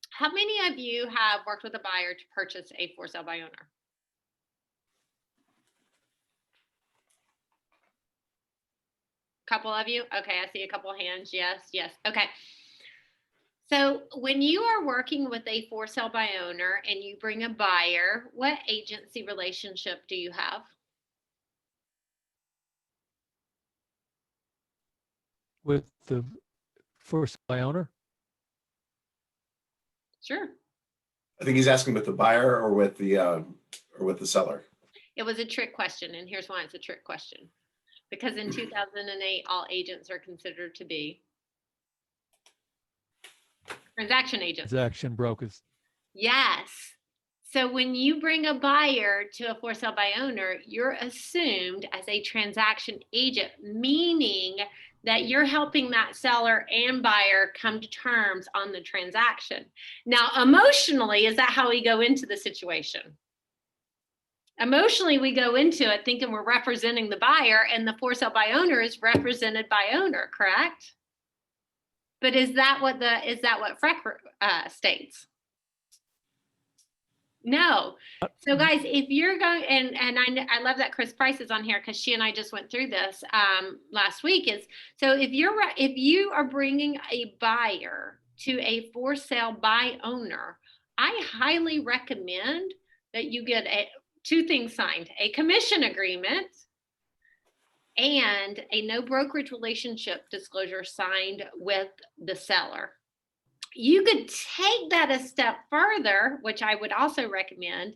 How many of you have worked with a buyer to purchase a for sale by owner? Couple of you? Okay, I see a couple of hands. Yes. Okay. So when you are working with a for sale by owner and you bring a buyer, what agency relationship do you have? With the for sale by owner? Sure. I think he's asking with the buyer or with the seller. It was a trick question, and here's why it's a trick question. Because in 2008, all agents are considered to be transaction agents. Transaction brokers. Yes. So when you bring a buyer to a for sale by owner, you're assumed as a transaction agent, meaning that you're helping that seller and buyer come to terms on the transaction. Now, emotionally, is that how we go into the situation? Emotionally, we go into it thinking we're representing the buyer, and the for sale by owner is represented by owner, correct? But is that what FREC states? No. So guys, if you're going, and I love that Chris Price is on here because she and I just went through this last week. So if you are bringing a buyer to a for sale by owner, I highly recommend that you get two things signed: a commission agreement and a no brokerage relationship disclosure signed with the seller. You could take that a step further, which I would also recommend,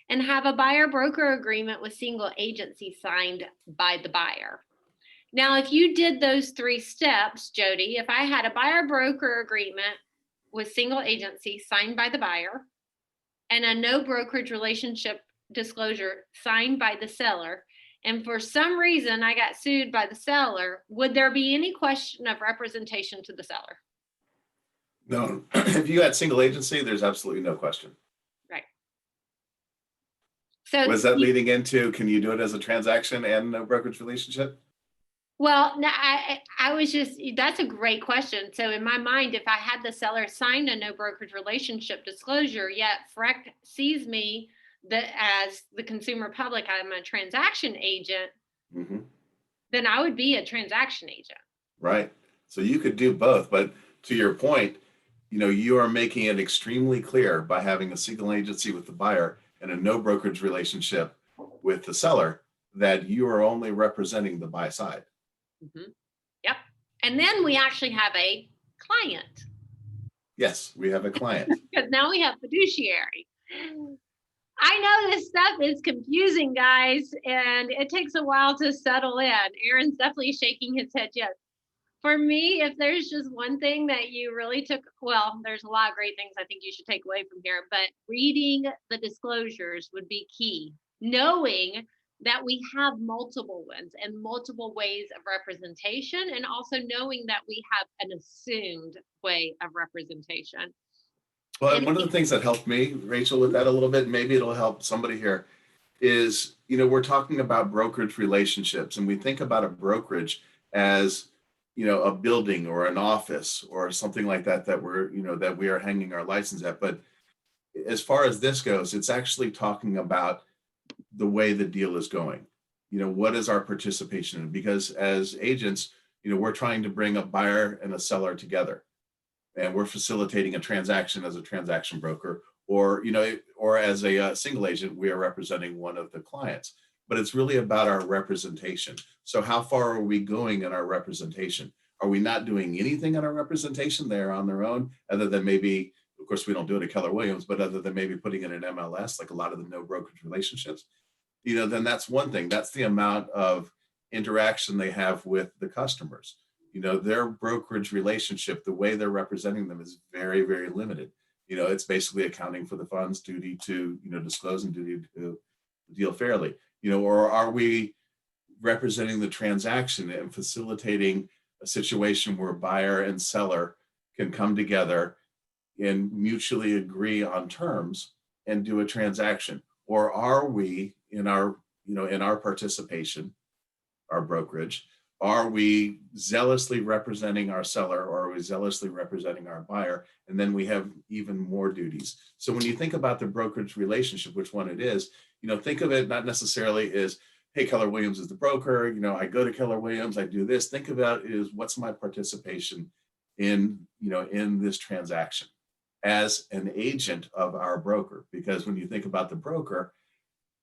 and have a buyer broker agreement with single agency signed by the buyer. Now, if you did those three steps, Jody, if I had a buyer broker agreement with single agency signed by the buyer and a no brokerage relationship disclosure signed by the seller, and for some reason I got sued by the seller, would there be any question of representation to the seller? No, if you had single agency, there's absolutely no question. Right. So was that leading into, can you do it as a transaction and no brokerage relationship? Well, no, I was just, that's a great question. So in my mind, if I had the seller sign a no brokerage relationship disclosure, yet FREC sees me as the consumer public, I'm a transaction agent, then I would be a transaction agent. Right. So you could do both, but to your point, you are making it extremely clear by having a single agency with the buyer and a no brokerage relationship with the seller that you are only representing the buy side. Yep. And then we actually have a client. Yes, we have a client. Because now we have fiduciary. I know this stuff is confusing, guys, and it takes a while to settle in. Aaron's definitely shaking his head yes. For me, if there's just one thing that you really took, well, there's a lot of great things I think you should take away from here, but reading the disclosures would be key. Knowing that we have multiple ones and multiple ways of representation, and also knowing that we have an assumed way of representation. Well, and one of the things that helped me, Rachel, with that a little bit, maybe it'll help somebody here, is, we're talking about brokerage relationships, and we think about a brokerage as, a building or an office or something like that, that we are hanging our license at. But as far as this goes, it's actually talking about the way the deal is going. What is our participation in? Because as agents, we're trying to bring a buyer and a seller together, and we're facilitating a transaction as a transaction broker, or as a single agent, we are representing one of the clients. But it's really about our representation. So how far are we going in our representation? Are we not doing anything in our representation? They're on their own, other than maybe, of course, we don't do it at Keller Williams, but other than maybe putting in an MLS, like a lot of the no brokerage relationships, then that's one thing. That's the amount of interaction they have with the customers. Their brokerage relationship, the way they're representing them, is very, very limited. It's basically accounting for the funds, duty to, disclose, and duty to deal fairly. Or are we representing the transaction and facilitating a situation where buyer and seller can come together and mutually agree on terms and do a transaction? Or are we in our participation, our brokerage, are we zealously representing our seller, or are we zealously representing our buyer? And then we have even more duties. So when you think about the brokerage relationship, which one it is, think of it not necessarily as, hey, Keller Williams is the broker, I go to Keller Williams, I do this. Think about it as, what's my participation in this transaction as an agent of our broker? Because when you think about the broker,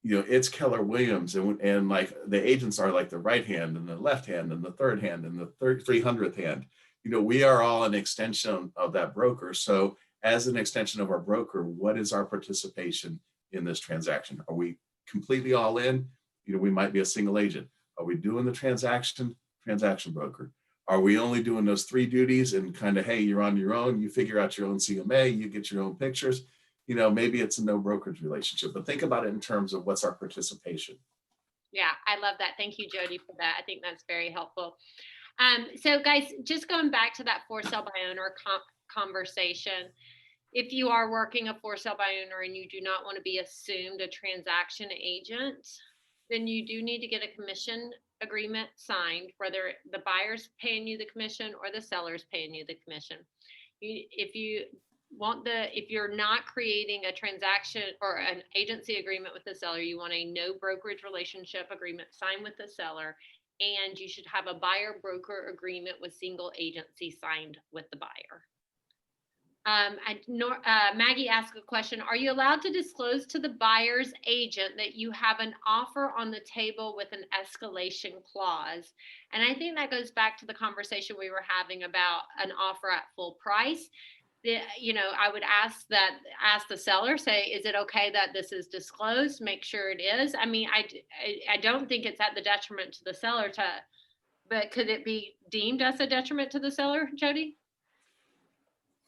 it's Keller Williams, and like the agents are like the right hand and the left hand and the third hand and the 300th hand. We are all an extension of that broker. So as an extension of our broker, what is our participation in this transaction? Are we completely all in? We might be a single agent. Are we doing the transaction broker? Are we only doing those 3 duties and kind of, hey, you're on your own, you figure out your own CMA, you get your own pictures? Maybe it's a no brokerage relationship, but think about it in terms of what's our participation. Yeah, I love that. Thank you, Jody, for that. I think that's very helpful. So guys, just going back to that for sale by owner conversation, if you are working a for sale by owner and you do not want to be assumed a transaction agent, then you do need to get a commission agreement signed, whether the buyer's paying you the commission or the seller's paying you the commission. If you're not creating a transaction or an agency agreement with the seller, you want a no brokerage relationship agreement signed with the seller, and you should have a buyer broker agreement with single agency signed with the buyer. Maggie asked a question. Are you allowed to disclose to the buyer's agent that you have an offer on the table with an escalation clause? And I think that goes back to the conversation we were having about an offer at full price. I would ask the seller, say, is it okay that this is disclosed? Make sure it is. I mean, I don't think it's at the detriment to the seller but could it be deemed as a detriment to the seller, Jody?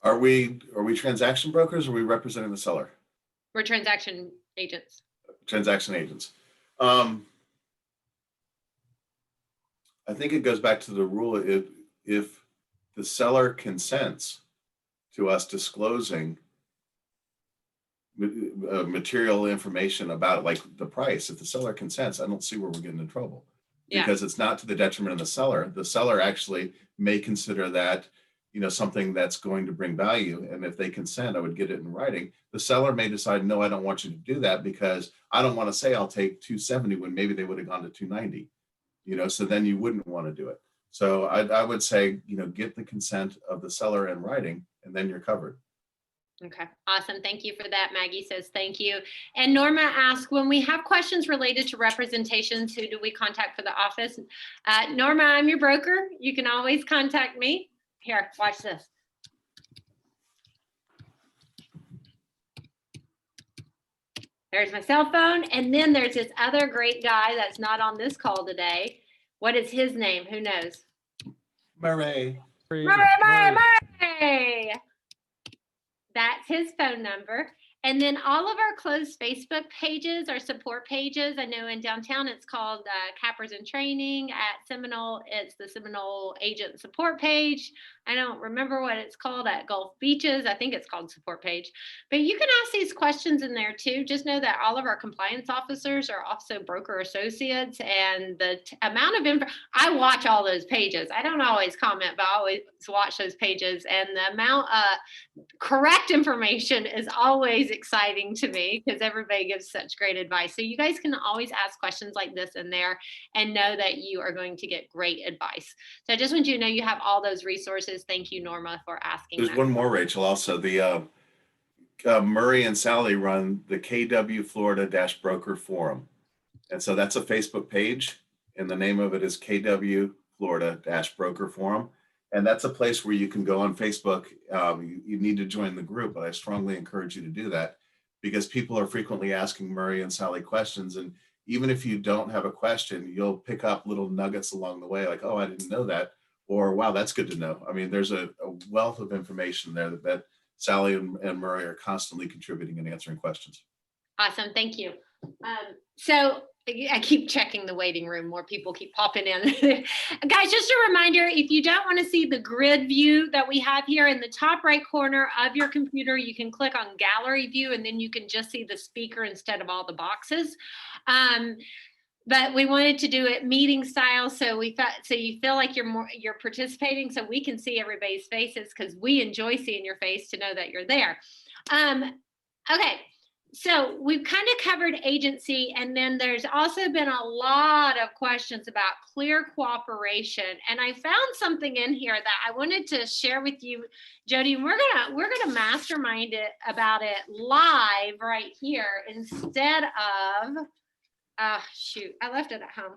Are we transaction brokers, or are we representing the seller? We're transaction agents. Transaction agents. I think it goes back to the rule, if the seller consents to us disclosing material information about, like, the price, if the seller consents, I don't see where we're getting in trouble. Because it's not to the detriment of the seller. The seller actually may consider that something that's going to bring value, and if they consent, I would get it in writing. The seller may decide, no, I don't want you to do that, because I don't want to say I'll take 270 when maybe they would have gone to 290. So then you wouldn't want to do it. So I would say, get the consent of the seller in writing, and then you're covered. Okay, awesome. Thank you for that. Maggie says thank you. And Norma asks, when we have questions related to representations, who do we contact for the office? Norma, I'm your broker. You can always contact me. Here, watch this. There's my cell phone. And then there's this other great guy that's not on this call today. What is his name? Who knows? Murray. Murray. That's his phone number. And then all of our closed Facebook pages are support pages. I know in downtown it's called Cappers in Training. At Seminole, it's the Seminole Agent Support page. I don't remember what it's called at Gulf Beaches. I think it's called Support page. But you can ask these questions in there too. Just know that all of our compliance officers are also broker associates, and the amount of info, I watch all those pages. I don't always comment, but I always watch those pages, and the amount of correct information is always exciting to me because everybody gives such great advice. So you guys can always ask questions like this in there and know that you are going to get great advice. So I just want you to know you have all those resources. Thank you, Norma, for asking. There's one more, Rachel. Also, the Murray and Sally run the KW Florida-Broker Forum. And so that's a Facebook page, and the name of it is KW Florida-Broker Forum. And that's a place where you can go on Facebook. You need to join the group, but I strongly encourage you to do that because people are frequently asking Murray and Sally questions. And even if you don't have a question, you'll pick up little nuggets along the way, like, oh, I didn't know that. Or, wow, that's good to know. I mean, there's a wealth of information there that Sally and Murray are constantly contributing and answering questions. Awesome. Thank you. So I keep checking the waiting room. More people keep popping in. Guys, just a reminder, if you don't want to see the grid view that we have here in the top right corner of your computer, you can click on gallery view and then you can just see the speaker instead of all the boxes. But we wanted to do it meeting style, so we thought so you feel like you're participating, so we can see everybody's faces because we enjoy seeing your face to know that you're there. Okay, so we've kind of covered agency, and then there's also been a lot of questions about clear cooperation, and I found something in here that I wanted to share with you, Jody. We're gonna mastermind it about it live right here instead of. Shoot, I left it at home.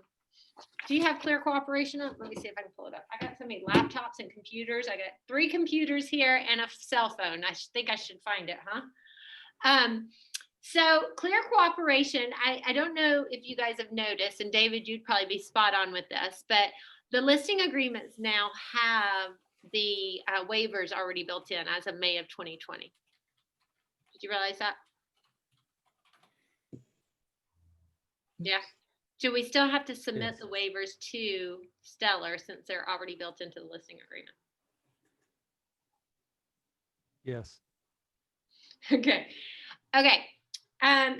Do you have clear cooperation up? Let me see if I can pull it up. I got so many laptops and computers. I got 3 computers here and a cell phone. I think I should find it, huh? So clear cooperation, I don't know if you guys have noticed, and David, you'd probably be spot on with this, but the listing agreements now have the waivers already built in as of May of 2020. Did you realize that? Yeah. Do we still have to submit the waivers to Stellar since they're already built into the listing agreement? Yes. Okay.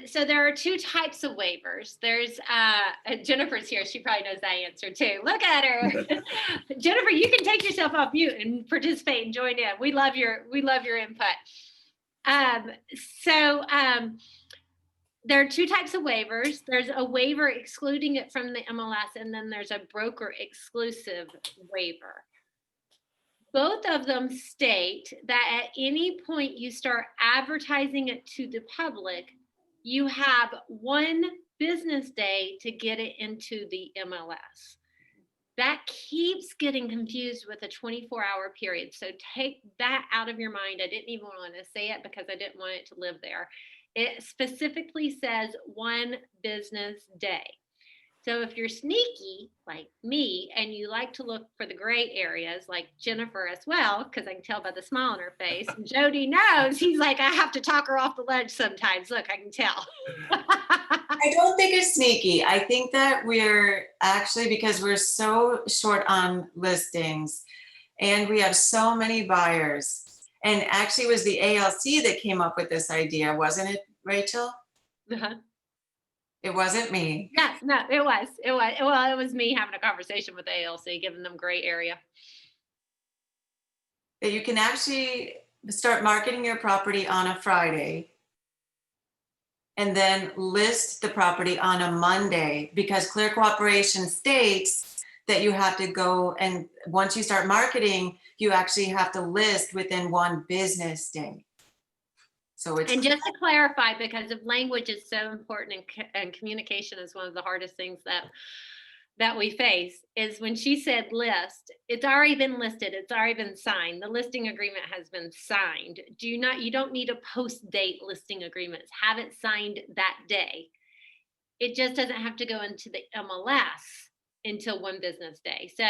So there are 2 types of waivers. There's Jennifer's here. She probably knows that answer too. Look at her. Jennifer, you can take yourself off mute and participate and join in. We love your input. There are 2 types of waivers. There's a waiver excluding it from the MLS, and then there's a broker exclusive waiver. Both of them state that at any point you start advertising it to the public, you have 1 business day to get it into the MLS. That keeps getting confused with a 24-hour period. So take that out of your mind. I didn't even want to say it because I didn't want it to live there. It specifically says 1 business day. So if you're sneaky like me and you like to look for the gray areas like Jennifer as well, because I can tell by the smile on her face, and Jody knows, he's like, I have to talk her off the ledge sometimes. Look, I can tell. I don't think it's sneaky. I think that we're actually, because we're so short on listings and we have so many buyers. And actually it was the ALC that came up with this idea, wasn't it, Rachel? Uh-huh. It wasn't me. Yes, no, it was. Well, it was me having a conversation with ALC, giving them gray area. That you can actually start marketing your property on a Friday and then list the property on a Monday, because clear cooperation states that you have to go, and once you start marketing, you actually have to list within 1 business day. So it's, and just to clarify, because of language is so important and communication is one of the hardest things that that we face is when she said list, it's already been listed, it's already been signed, the listing agreement has been signed. You don't need a post date listing agreements, have it signed that day. It just doesn't have to go into the MLS until one business day. So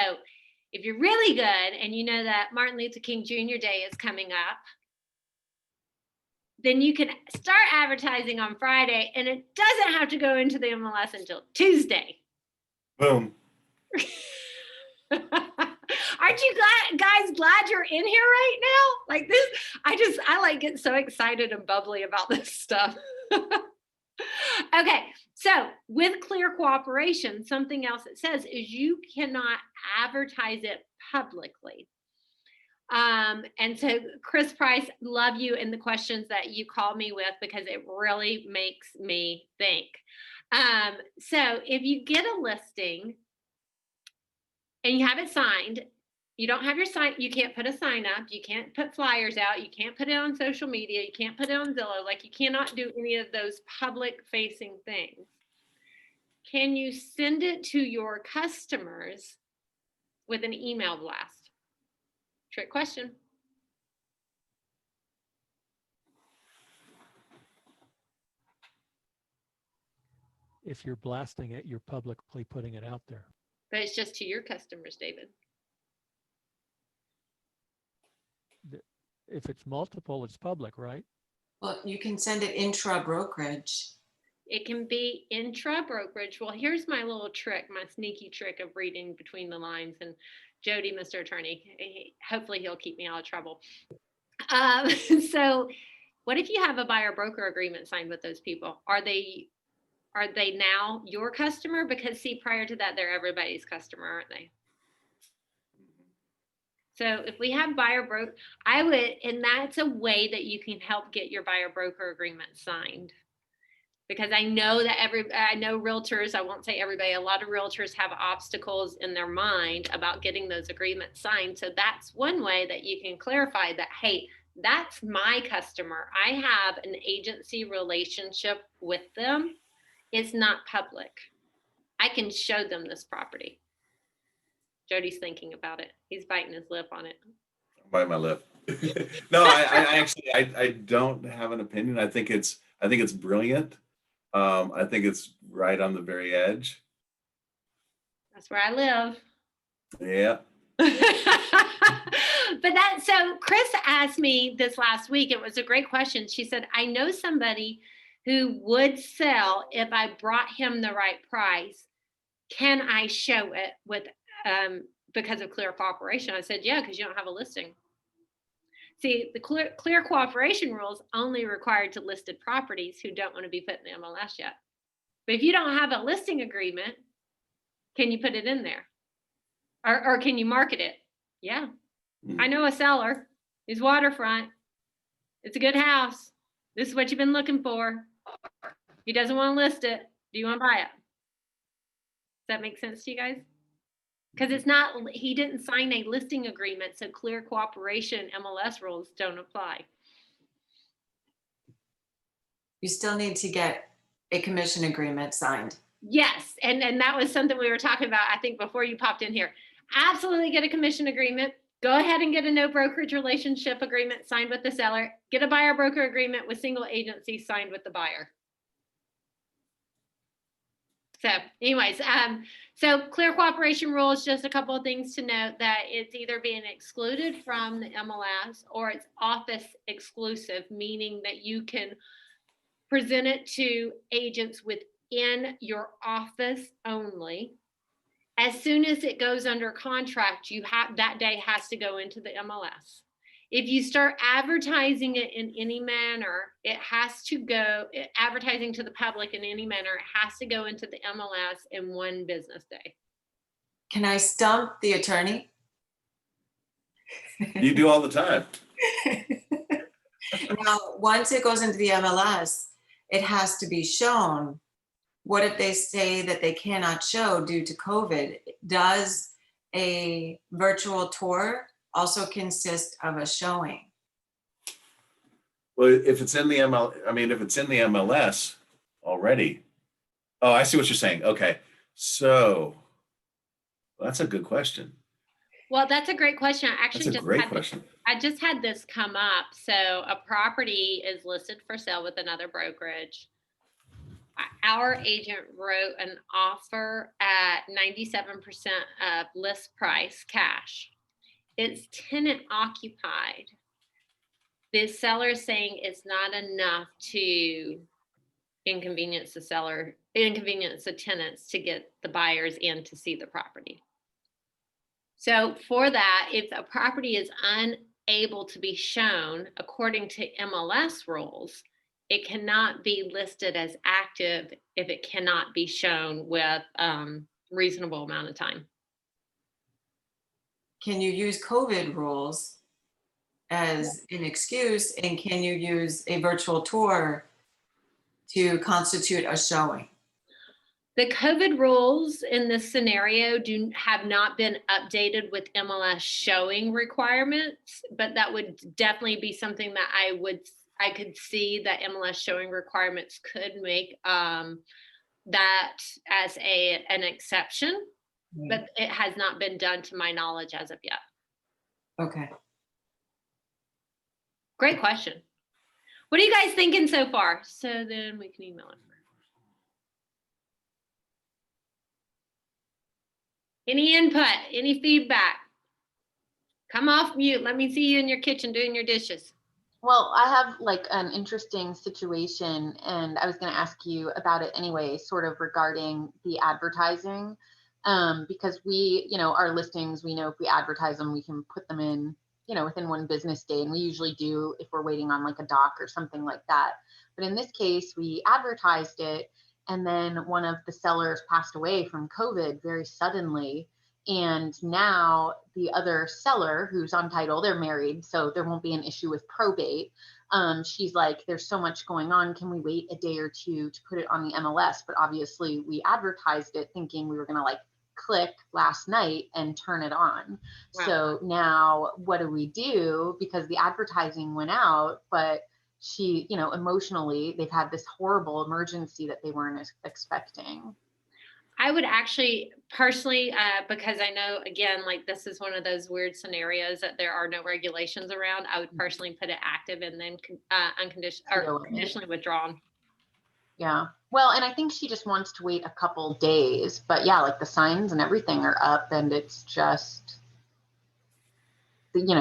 if you're really good and you know that Martin Luther King Jr. Day is coming up, then you can start advertising on Friday and it doesn't have to go into the MLS until Tuesday. Boom. Aren't you glad you're in here right now? Like this, I like get so excited and bubbly about this stuff. Okay, so with clear cooperation, something else it says is you cannot advertise it publicly. And so Chris Price, love you and the questions that you call me with, because it really makes me think. So if you get a listing and you have it signed, you don't have your sign, you can't put a sign up, you can't put flyers out, you can't put it on social media, you can't put it on Zillow, like you cannot do any of those public facing things. Can you send it to your customers with an email blast? Trick question. If you're blasting it, you're publicly putting it out there. But it's just to your customers, David. If it's multiple, it's public, right? Well, you can send it intra brokerage. It can be intra brokerage. Well, here's my little trick, my sneaky trick of reading between the lines. And Jody, Mr. Attorney, hopefully he'll keep me out of trouble. So what if you have a buyer broker agreement signed with those people? Are they now your customer? Because see, prior to that, they're everybody's customer, aren't they? So if we have buyer broker, and that's a way that you can help get your buyer broker agreement signed. Because I know that I know realtors, I won't say everybody, a lot of realtors have obstacles in their mind about getting those agreements signed. So that's one way that you can clarify that, hey, that's my customer. I have an agency relationship with them. It's not public. I can show them this property. Jody's thinking about it. He's biting his lip on it. Bite my lip. No, I don't have an opinion. I think it's brilliant. I think it's right on the very edge. That's where I live. Yeah. But so Chris asked me this last week, it was a great question. She said, I know somebody who would sell if I brought him the right price. Can I show it with because of clear cooperation? I said, yeah, because you don't have a listing. See, the clear cooperation rules only required to listed properties who don't want to be put in the MLS yet. But if you don't have a listing agreement, can you put it in there? Or can you market it? Yeah. I know a seller. He's waterfront. It's a good house. This is what you've been looking for. He doesn't want to list it. Do you want to buy it? Does that make sense to you guys? Because he didn't sign a listing agreement, so clear cooperation MLS rules don't apply. You still need to get a commission agreement signed. Yes, and that was something we were talking about, I think, before you popped in here. Absolutely get a commission agreement. Go ahead and get a no brokerage relationship agreement signed with the seller. Get a buyer broker agreement with single agency signed with the buyer. So anyways, so clear cooperation rules, just a couple of things to note, that it's either being excluded from the MLS or it's office exclusive, meaning that you can present it to agents within your office only. As soon as it goes under contract, that day has to go into the MLS. If you start advertising it in any manner, it has to go, advertising to the public in any manner, it has to go into the MLS in one business day. Can I stump the attorney? You do all the time. Now, once it goes into the MLS, it has to be shown. What if they say that they cannot show due to COVID? Does a virtual tour also consist of a showing? Well, if it's in the if it's in the MLS already. Oh, I see what you're saying. Okay. So Well, that's a good question. Well, that's a great question. I That's actually a great question. I just had this come up. So a property is listed for sale with another brokerage. Our agent wrote an offer at 97% of list price cash. It's tenant occupied. The seller is saying it's not enough to inconvenience the tenants to get the buyers in to see the property. So for that, if a property is unable to be shown according to MLS rules, it cannot be listed as active if it cannot be shown with reasonable amount of time. Can you use COVID rules as an excuse, and can you use a virtual tour to constitute a showing? The COVID rules in this scenario have not been updated with MLS showing requirements, but that would definitely be something that I could see that MLS showing requirements could make that as an exception, but it has not been done to my knowledge as of yet. Okay. Great question. What are you guys thinking so far? So then we can email it. Any input, any feedback? Come off mute. Let me see you in your kitchen doing your dishes. Well, I have like an interesting situation, and I was going to ask you about it anyway, sort of regarding the advertising, because we, our listings, we know if we advertise them, we can put them in, within one business day, and we usually do if we're waiting on like a doc or something like that. But in this case, we advertised it, and then one of the sellers passed away from COVID very suddenly. And now the other seller who's on title, they're married, so there won't be an issue with probate. She's like, there's so much going on. Can we wait a day or two to put it on the MLS? But obviously we advertised it thinking we were going to like click last night and turn it on. Wow. So now what do we do? Because the advertising went out, but she, emotionally, they've had this horrible emergency that they weren't expecting. I would actually personally, because I know, again, like this is one of those weird scenarios that there are no regulations around, I would personally put it active and then conditionally withdrawn. Yeah. Well, and I think she just wants to wait a couple days, but yeah, like the signs and everything are up, and it's just,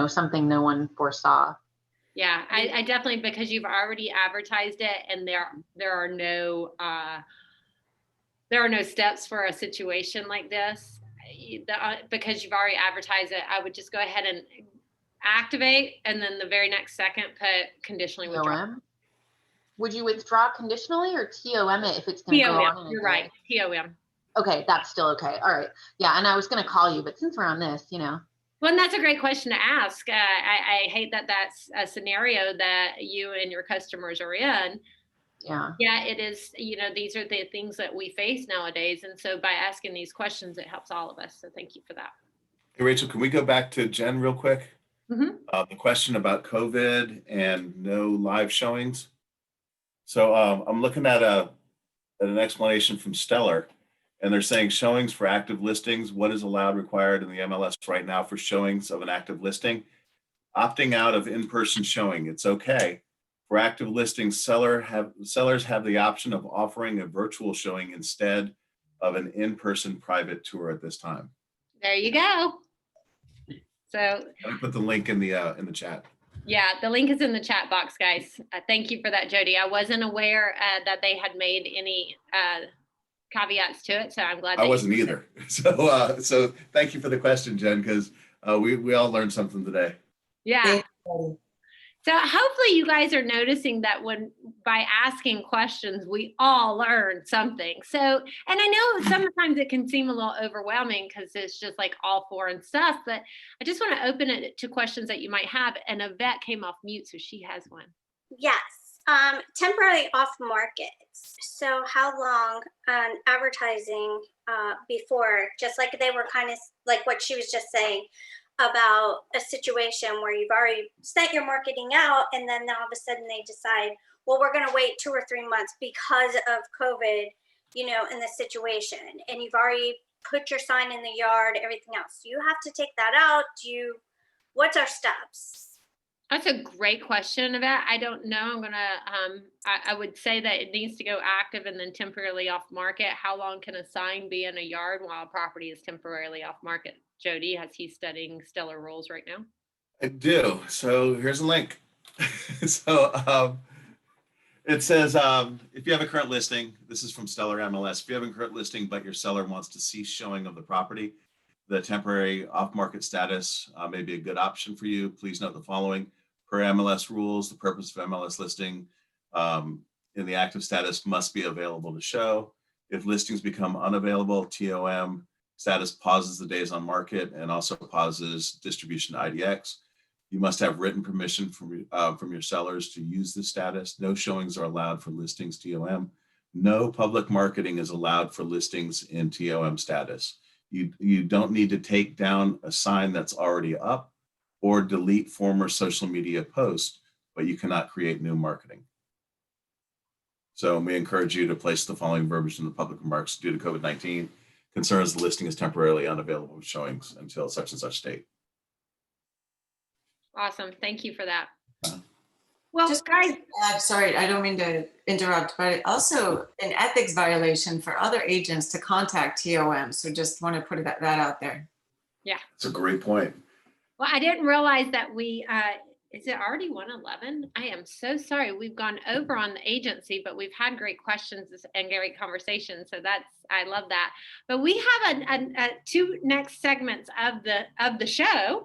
something no one foresaw. Yeah, I definitely, because you've already advertised it, and there are no steps for a situation like this. Because you've already advertised it, I would just go ahead and activate, and then the very next second put conditionally withdraw. Would you withdraw conditionally or TOM it if it's going to go on? You're right, TOM. Okay, that's still okay. All right. Yeah, and I was going to call you, but since we're on this, Well, and that's a great question to ask. I hate that that's a scenario that you and your customers are in. Yeah, it is. These are the things that we face nowadays. And so by asking these questions, it helps all of us. So thank you for that. Hey, Rachel, can we go back to Jen real quick? Mm-hmm. The question about COVID and no live showings. So I'm looking at an explanation from Stellar, and they're saying showings for active listings. What is allowed required in the MLS right now for showings of an active listing? Opting out of in-person showing. It's okay. For active listings, sellers have the option of offering a virtual showing instead of an in-person private tour at this time. There you go. So I put the link in the chat. Yeah, the link is in the chat box, guys. Thank you for that, Jody. I wasn't aware that they had made any caveats to it, so I'm glad. I wasn't either. So thank you for the question, Jen, because we all learned something today. Yeah. So hopefully you guys are noticing that by asking questions, we all learn something. So, and I know sometimes it can seem a little overwhelming because it's just like all foreign stuff, but I just want to open it to questions that you might have. And Yvette came off mute, so she has one. Yes, temporarily off market. So how long advertising before, just like they were kind of like what she was just saying, about a situation where you've already sent your marketing out, and then all of a sudden they decide, well, we're going to wait 2 or 3 months because of COVID, in the situation, and you've already put your sign in the yard, everything else. Do you have to take that out? What's our steps? That's a great question, Yvette. I don't know. I'm gonna, I would say that it needs to go active and then temporarily off market. How long can a sign be in a yard while a property is temporarily off market? Jody, has he studying stellar rules right now? I do. So here's a link. So it says, if you have a current listing, this is from Stellar MLS. If you have a current listing, but your seller wants to cease showing of the property, the temporary off-market status may be a good option for you. Please note the following. Per MLS rules, the purpose of MLS listing in the active status must be available to show. If listings become unavailable, TOM status pauses the days on market and also pauses distribution to IDX. You must have written permission from your sellers to use the status. No showings are allowed for listings TOM. No public marketing is allowed for listings in TOM status. You don't need to take down a sign that's already up or delete former social media posts, but you cannot create new marketing. So we encourage you to place the following verbiage in the public remarks. Due to COVID-19 concerns, the listing is temporarily unavailable with showings until such and such date. Awesome. Thank you for that. Well, Just guys, sorry, I don't mean to interrupt, but also an ethics violation for other agents to contact TOM. So just want to put that out there. Yeah. That's a great point. Well, I didn't realize that is it already 1:11? I am so sorry. We've gone over on the agency, but we've had great questions and great conversations. So I love that. But we have two next segments of the show.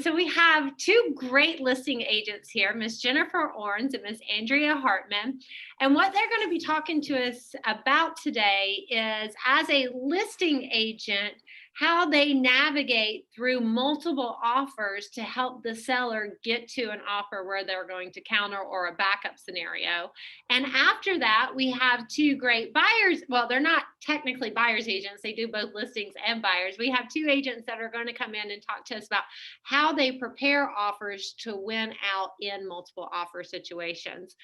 So we have two great listing agents here, Miss Jennifer Orns and Miss Andrea Hartman. And what they're going to be talking to us about today is, as a listing agent, how they navigate through multiple offers to help the seller get to an offer where they're going to counter or a backup scenario. And after that, we have two great buyers. Well, they're not technically buyers agents. They do both listings and buyers. We have two agents that are going to come in and talk to us about how they prepare offers to win out in multiple offer situations.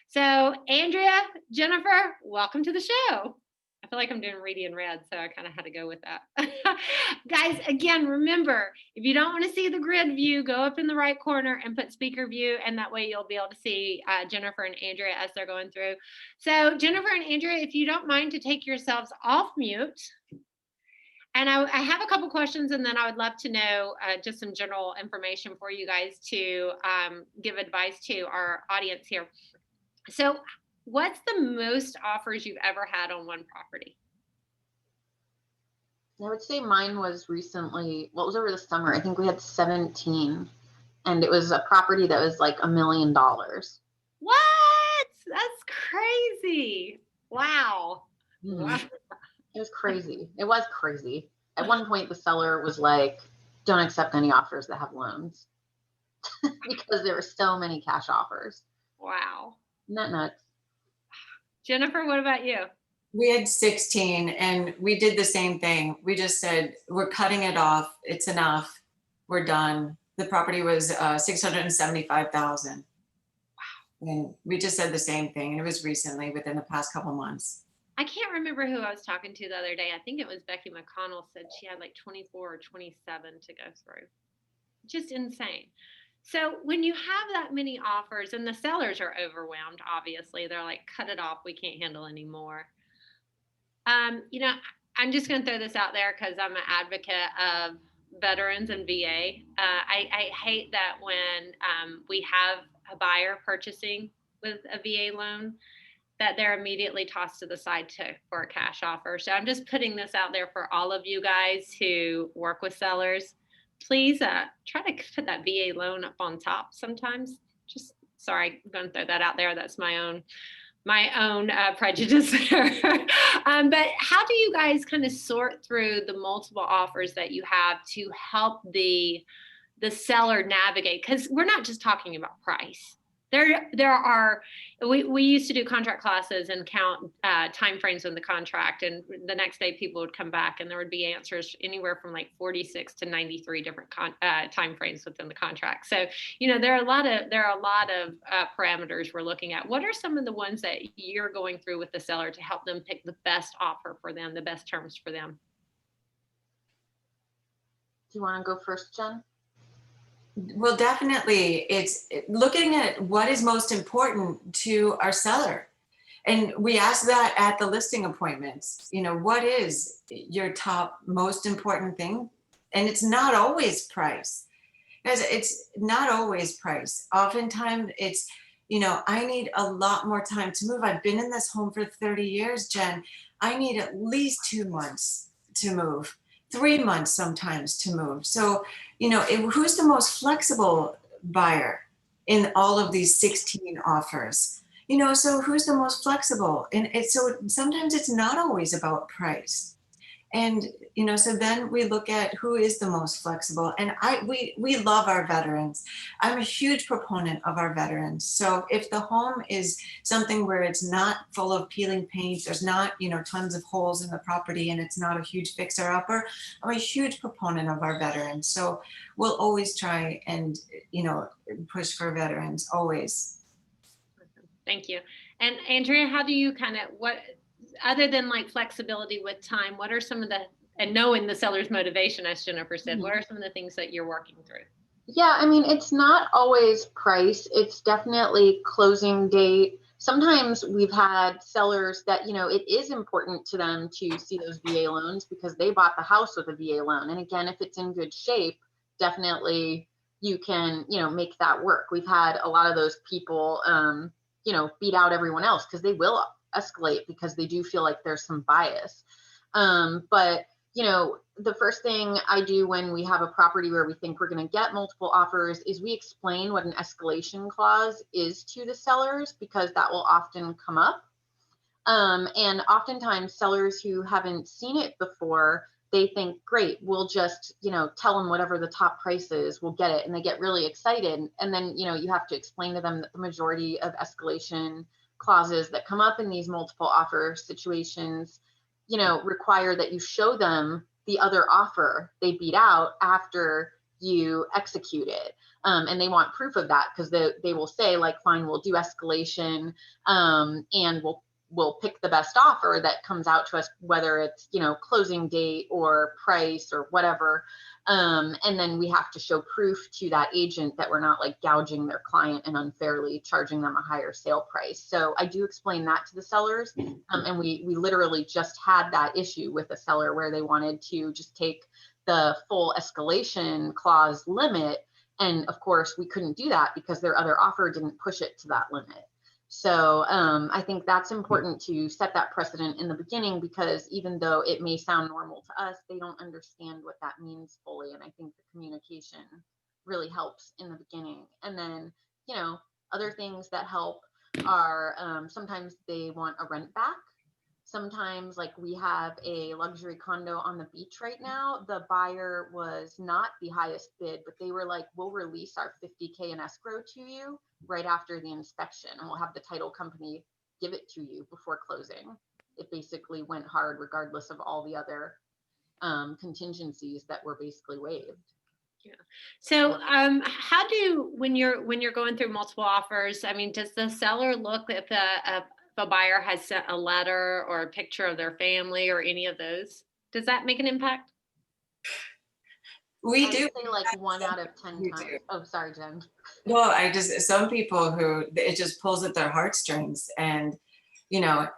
So Andrea, Jennifer, welcome to the show. I feel like I'm doing Reedy and Red, so I kind of had to go with that. Guys, again, remember, if you don't want to see the grid view, go up in the right corner and put speaker view, and that way you'll be able to see Jennifer and Andrea as they're going through. So Jennifer and Andrea, if you don't mind to take yourselves off mute. And I have a couple questions, and then I would love to know just some general information for you guys to give advice to our audience here. So what's the most offers you've ever had on one property? I would say mine was recently, well, it was over the summer. I think we had 17, and it was a property that was like $1 million. What? That's crazy. Wow. Mm-hmm. Wow. It was crazy. It was crazy. At one point, the seller was like, don't accept any offers that have loans because there were so many cash offers. Wow. Isn't that nuts? Jennifer, what about you? We had 16 and we did the same thing. We just said, we're cutting it off. It's enough. We're done. The property was $675,000. Wow. And we just said the same thing. And it was recently, within the past couple months. I can't remember who I was talking to the other day. I think it was Becky McConnell said she had like 24 or 27 to go through. Just insane. So when you have that many offers and the sellers are overwhelmed, obviously, they're like, cut it off. We can't handle anymore. You know, I'm just going to throw this out there because I'm an advocate of veterans and VA. I hate that when we have a buyer purchasing with a VA loan, that they're immediately tossed to the side for a cash offer. So I'm just putting this out there for all of you guys who work with sellers. Please try to put that VA loan up on top sometimes. Just sorry, I'm going to throw that out there. That's my own prejudice there. But how do you guys kind of sort through the multiple offers that you have to help the seller navigate? Because we're not just talking about price. We used to do contract classes and count timeframes in the contract, and the next day people would come back and there would be answers anywhere from like 46 to 93 different timeframes within the contract. So, you know, there are a lot of parameters we're looking at. What are some of the ones that you're going through with the seller to help them pick the best offer for them, the best terms for them? Do you want to go first, Jen? Well, definitely. It's looking at what is most important to our seller. And we ask that at the listing appointments. You know, what is your top most important thing? And it's not always price. Guys, it's not always price. Oftentimes it's, you know, I need a lot more time to move. I've been in this home for 30 years, Jen. I need at least 2 months to move, 3 months sometimes to move. So, you know, who's the most flexible buyer in all of these 16 offers? You know, so who's the most flexible? And so sometimes it's not always about price. And, you know, so then we look at who is the most flexible. And we love our veterans. I'm a huge proponent of our veterans. So if the home is something where it's not full of peeling paint, there's not, you know, tons of holes in the property, and it's not a huge fixer upper, I'm a huge proponent of our veterans. So we'll always try and, you know, push for veterans, always. Thank you. And Andrea, how do you kind of, what, other than like flexibility with time, what are some of the, and knowing the seller's motivation, as Jennifer said, what are some of the things that you're working through? Yeah, I mean, it's not always price. It's definitely closing date. Sometimes we've had sellers that, you know, it is important to them to see those VA loans because they bought the house with a VA loan. And again, if it's in good shape, definitely you can, you know, make that work. We've had a lot of those people, you know, beat out everyone else because they will escalate because they do feel like there's some bias. But, you know, the first thing I do when we have a property where we think we're going to get multiple offers is we explain what an escalation clause is to the sellers, because that will often come up. And oftentimes sellers who haven't seen it before, they think, great, we'll just, you know, tell them whatever the top price is, we'll get it. And they get really excited. And then, you know, you have to explain to them that the majority of escalation clauses that come up in these multiple offer situations, you know, require that you show them the other offer they beat out after you execute it. And they want proof of that because they will say, like, fine, we'll do escalation, and we'll pick the best offer that comes out to us, whether it's, you know, closing date or price or whatever. And then we have to show proof to that agent that we're not like gouging their client and unfairly charging them a higher sale price. So I do explain that to the sellers. And we literally just had that issue with a seller where they wanted to just take the full escalation clause limit. And of course we couldn't do that because their other offer didn't push it to that limit. So I think that's important to set that precedent in the beginning, because even though it may sound normal to us, they don't understand what that means fully. And I think the communication really helps in the beginning. And then, you know, other things that help are sometimes they want a rent back. Sometimes, like, we have a luxury condo on the beach right now. The buyer was not the highest bid, but they were like, we'll release our $50K in escrow to you right after the inspection, and we'll have the title company give it to you before closing. It basically went hard regardless of all the other contingencies that were basically waived. Yeah. So how do, when you're going through multiple offers, I mean, does the seller look if a buyer has sent a letter or a picture of their family or any of those? Does that make an impact? We I do. say like 1 out of 10 times. Oh, sorry, Jen. Well, some people who it just pulls at their heartstrings, and, you know,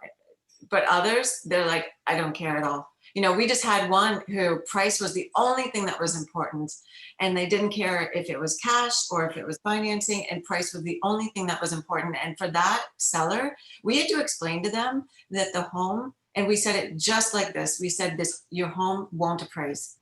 but others, they're like, I don't care at all. You know, we just had one who price was the only thing that was important, and they didn't care if it was cash or if it was financing, and price was the only thing that was important. And for that seller, we had to explain to them that the home, and we said it just like this, we said this, your home won't appraise.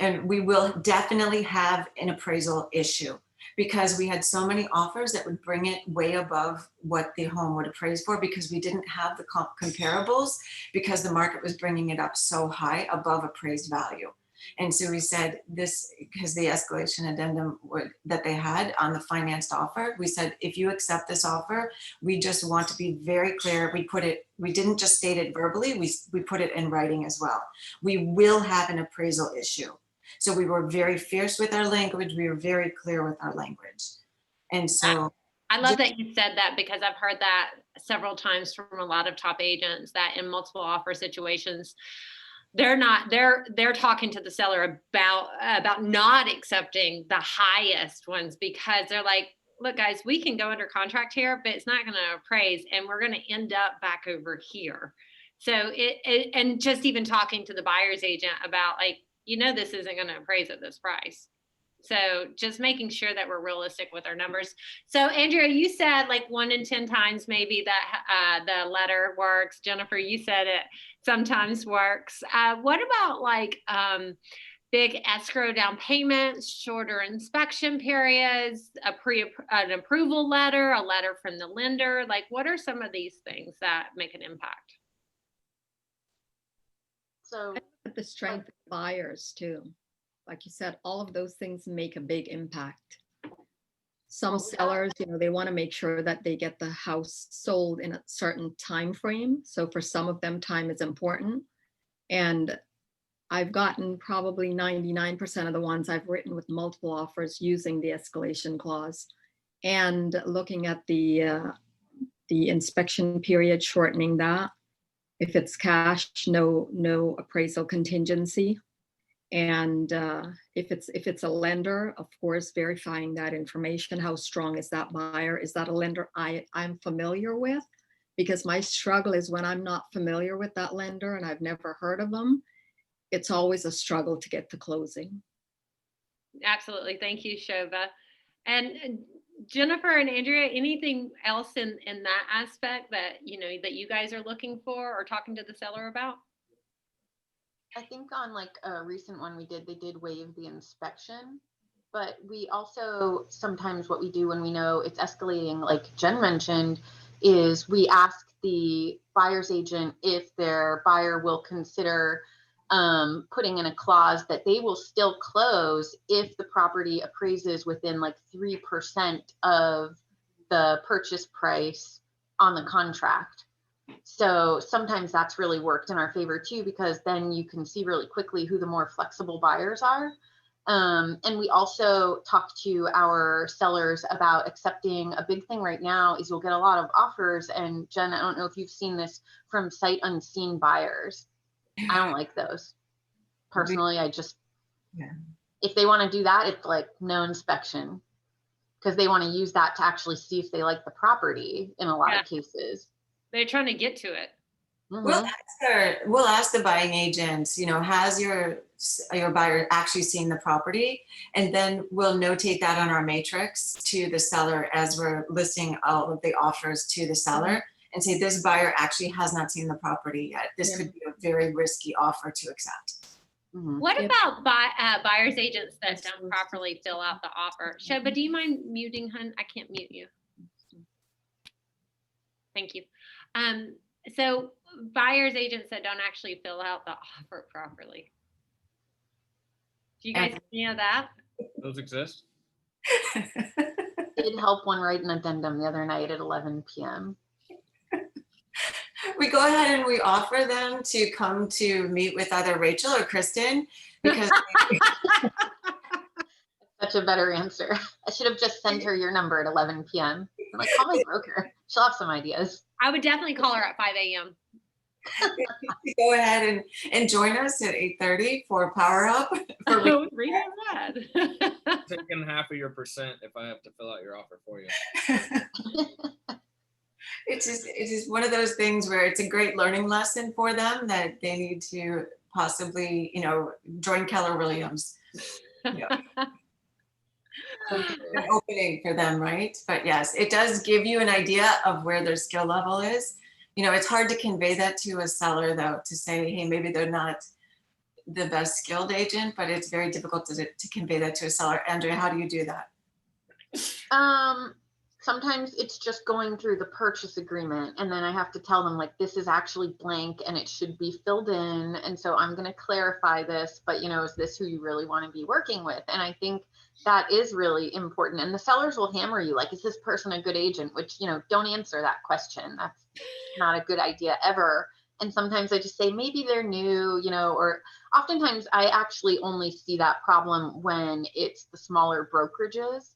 And we will definitely have an appraisal issue, because we had so many offers that would bring it way above what the home would appraise for, because we didn't have the comparables, because the market was bringing it up so high above appraised value. And so we said this, because the escalation addendum that they had on the financed offer, we said, if you accept this offer, we just want to be very clear. We didn't just state it verbally, we put it in writing as well. We will have an appraisal issue. So we were very fierce with our language. We were very clear with our language. And so I love that you said that, because I've heard that several times from a lot of top agents, that in multiple offer situations, they're talking to the seller about not accepting the highest ones, because they're like, look guys, we can go under contract here, but it's not going to appraise, and we're going to end up back over here. So and just even talking to the buyer's agent about, like, this isn't going to appraise at this price. So just making sure that we're realistic with our numbers. So Andrea, you said like 1 in 10 times maybe that the letter works. Jennifer, you said it sometimes works. What about like big escrow down payments, shorter inspection periods, an approval letter, a letter from the lender? Like, what are some of these things that make an impact? So the strength of buyers too. Like you said, all of those things make a big impact. Some sellers, they want to make sure that they get the house sold in a certain time frame. So for some of them, time is important. And I've gotten probably 99% of the ones I've written with multiple offers using the escalation clause, and looking at the inspection period, shortening that. If it's cash, no appraisal contingency. And if it's a lender, of course, verifying that information. How strong is that buyer? Is that a lender I'm familiar with? Because my struggle is when I'm not familiar with that lender and I've never heard of them, it's always a struggle to get to closing. Absolutely. Thank you, Shova. And Jennifer and Andrea, anything else in that aspect that, that you guys are looking for or talking to the seller about? I think on like a recent one they did waive the inspection, but we also sometimes what we do when we know it's escalating, like Jen mentioned, is we ask the buyer's agent if their buyer will consider putting in a clause that they will still close if the property appraises within like 3% of the purchase price on the contract. So sometimes that's really worked in our favor too, because then you can see really quickly who the more flexible buyers are. And we also talk to our sellers about accepting. A big thing right now is you'll get a lot of offers. And Jen, I don't know if you've seen this, from sight unseen buyers. I don't like those. Personally, if they want to do that, it's like no inspection, because they want to use that to actually see if they like the property in a lot of cases. They're trying to get to it. Mm-hmm. We'll ask the buying agents, has your buyer actually seen the property? And then we'll notate that on our matrix to the seller as we're listing all of the offers to the seller, and say this buyer actually has not seen the property yet. This could be a very risky offer to accept. Mm-hmm. What about buyer's agents that don't properly fill out the offer? Sheba, do you mind muting, hun? I can't mute you. Thank you. So buyer's agents that don't actually fill out the offer properly. Do you guys know that? Those exist? Did help one write an addendum the other night at 11 p.m. We go ahead and we offer them to come to meet with either Rachel or Kristen, because Such a better answer. I should have just sent her your number at 11 p.m. I'm like, call my broker. She'll have some ideas. I would definitely call her at 5 a.m. Go ahead and join us at 8:30 for Power Up. Read that. Taking half of your percent if I have to fill out your offer for you. It's just one of those things where it's a great learning lesson for them that they need to possibly, join Keller Williams. Yeah. An opening for them, right? But yes, it does give you an idea of where their skill level is. It's hard to convey that to a seller though, to say, hey, maybe they're not the best skilled agent, but it's very difficult to convey that to a seller. Andrea, how do you do that? Sometimes it's just going through the purchase agreement, and then I have to tell them like, this is actually blank and it should be filled in. And so I'm going to clarify this, but is this who you really want to be working with? And I think that is really important. And the sellers will hammer you like, is this person a good agent? Which, don't answer that question. That's not a good idea ever. And sometimes I just say, maybe they're new, or oftentimes I actually only see that problem when it's the smaller brokerages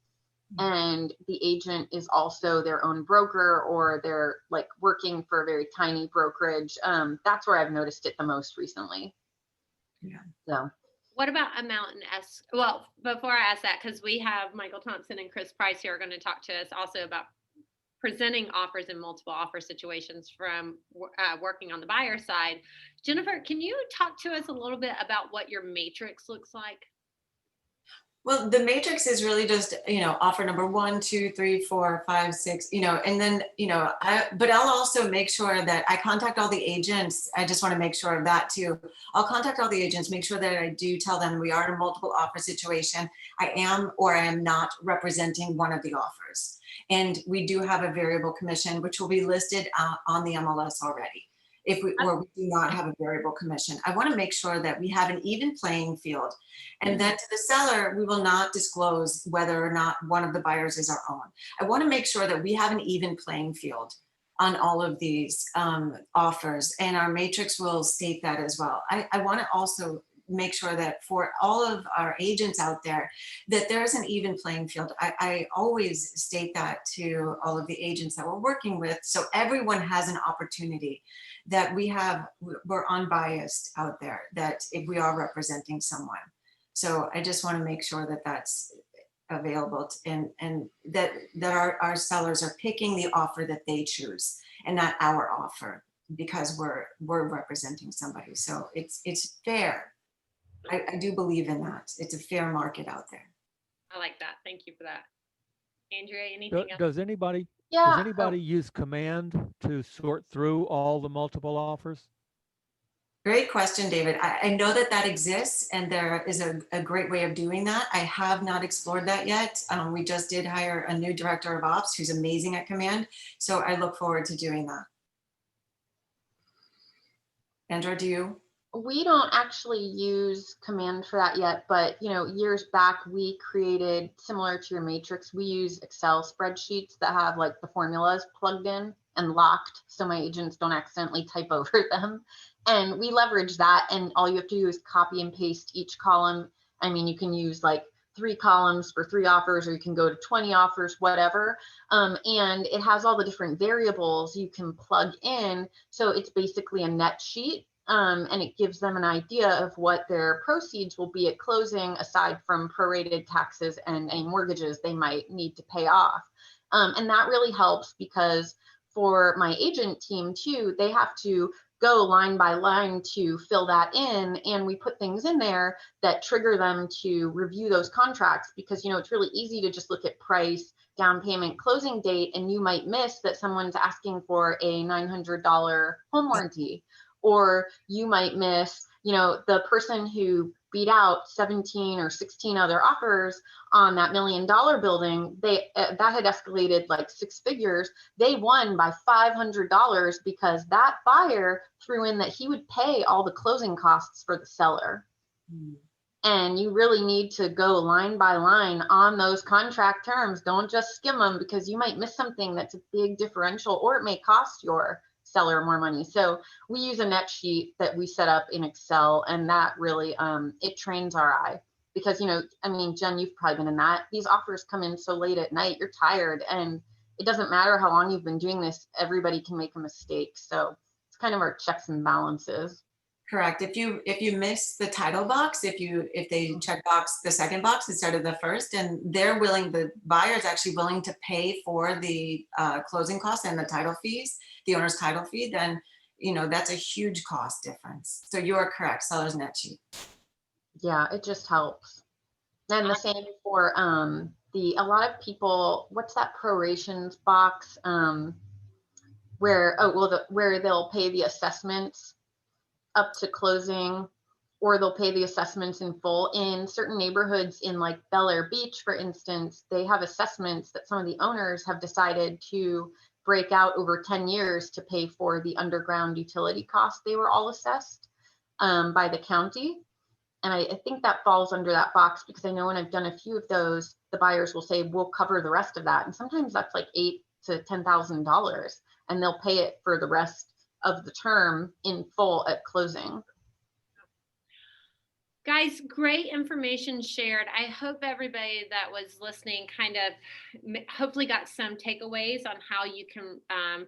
and the agent is also their own broker, or they're like working for a very tiny brokerage. That's where I've noticed it the most recently. Yeah. So What about amount and well, before I ask that, because we have Michael Thompson and Chris Price here are going to talk to us also about presenting offers in multiple offer situations from working on the buyer side. Jennifer, can you talk to us a little bit about what your matrix looks like? Well, the matrix is really just, offer number 1, 2, 3, 4, 5, 6, and then, but I'll also make sure that I contact all the agents. I just want to make sure of that too. I'll contact all the agents, make sure that I do tell them we are in a multiple offer situation. I am or I am not representing one of the offers. And we do have a variable commission, which will be listed on the MLS already. Or we do not have a variable commission. I want to make sure that we have an even playing field. And then to the seller, we will not disclose whether or not one of the buyers is our own. I want to make sure that we have an even playing field on all of these offers, and our matrix will state that as well. I want to also make sure that for all of our agents out there, that there's an even playing field. I always state that to all of the agents that we're working with, so everyone has an opportunity, that we're unbiased out there, that if we are representing someone. So I just want to make sure that that's available and that our sellers are picking the offer that they choose and not our offer, because we're representing somebody. So it's fair. I do believe in that. It's a fair market out there. I like that. Thank you for that. Andrea, anything else? Does anybody use command to sort through all the multiple offers? Great question, David. I know that exists, and there is a great way of doing that. I have not explored that yet. We just did hire a new director of ops who's amazing at command. So I look forward to doing that. Andrea, do you? we don't actually use command for that yet, but years back we created, similar to your matrix, we use Excel spreadsheets that have like the formulas plugged in and locked so my agents don't accidentally type over them. And we leverage that, and all you have to do is copy and paste each column. I mean, you can use like 3 columns for 3 offers, or you can go to 20 offers, whatever. And it has all the different variables you can plug in. So it's basically a net sheet. And it gives them an idea of what their proceeds will be at closing, aside from prorated taxes and any mortgages they might need to pay off. And that really helps, because for my agent team too, they have to go line by line to fill that in. And we put things in there that trigger them to review those contracts, because it's really easy to just look at price, down payment, closing date, and you might miss that someone's asking for a $900 home warranty. Or you might miss, the person who beat out 17 or 16 other offers on that $1 million building, that had escalated like 6 figures. They won by $500 because that buyer threw in that he would pay all the closing costs for the seller. And you really need to go line by line on those contract terms. Don't just skim them, because you might miss something that's a big differential, or it may cost your seller more money. So we use a net sheet that we set up in Excel, and that really it trains our eye, because Jen, you've probably been in that. These offers come in so late at night, you're tired, and it doesn't matter how long you've been doing this, everybody can make a mistake. So it's kind of our checks and balances. Correct. If you miss the title box, if they check box the second box instead of the first, and the buyer's actually willing to pay for the closing costs and the title fees, the owner's title fee, then that's a huge cost difference. So you are correct, seller's net sheet. Yeah, it just helps. And the same for a lot of people, what's that prorations box where they'll pay the assessments up to closing, or they'll pay the assessments in full. In certain neighborhoods in like Bel Air Beach, for instance, they have assessments that some of the owners have decided to break out over 10 years to pay for the underground utility costs they were all assessed by the county. And I think that falls under that box, because I know when I've done a few of those, the buyers will say, we'll cover the rest of that. And sometimes that's like $8,000 to $10,000, and they'll pay it for the rest of the term in full at closing. Guys, great information shared. I hope everybody that was listening kind of hopefully got some takeaways on how you can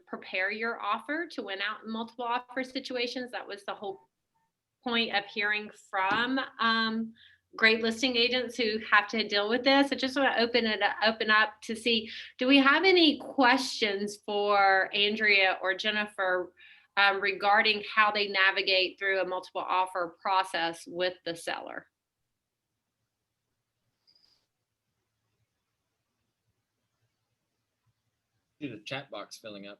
prepare your offer to win out in multiple offer situations. That was the whole point of hearing from great listing agents who have to deal with this. I just want to open up to see, do we have any questions for Andrea or Jennifer regarding how they navigate through a multiple offer process with the seller? See the chat box filling up.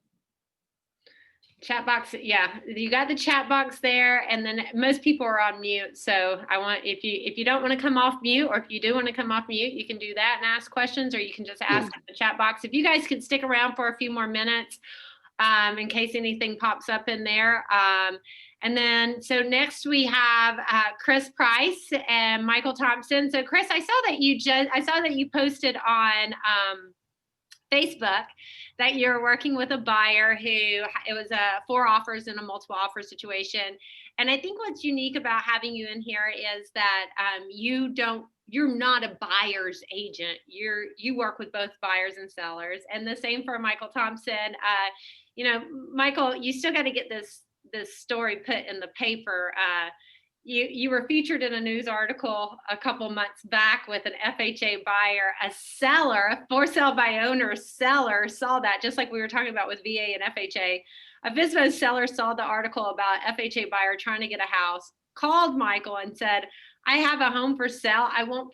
Chat box, yeah, you got the chat box there, and then most people are on mute. So I want, if you don't want to come off mute, or if you do want to come off mute, you can do that and ask questions, or you can just ask in the chat box. If you guys could stick around for a few more minutes, in case anything pops up in there. And then, so next we have Chris Price and Michael Thompson. So Chris, I saw that you posted on Facebook that you're working with a buyer who, it was a 4 offers in a multiple offer situation. And I think what's unique about having you in here is that you're not a buyer's agent. You work with both buyers and sellers. And the same for Michael Thompson. Michael, you still got to get this story put in the paper. You were featured in a news article a couple months back with an FHA buyer. A seller, a for sale by owner seller, saw that, just like we were talking about with VA and FHA. A FSBO seller saw the article about FHA buyer trying to get a house, called Michael and said, I have a home for sale. I won't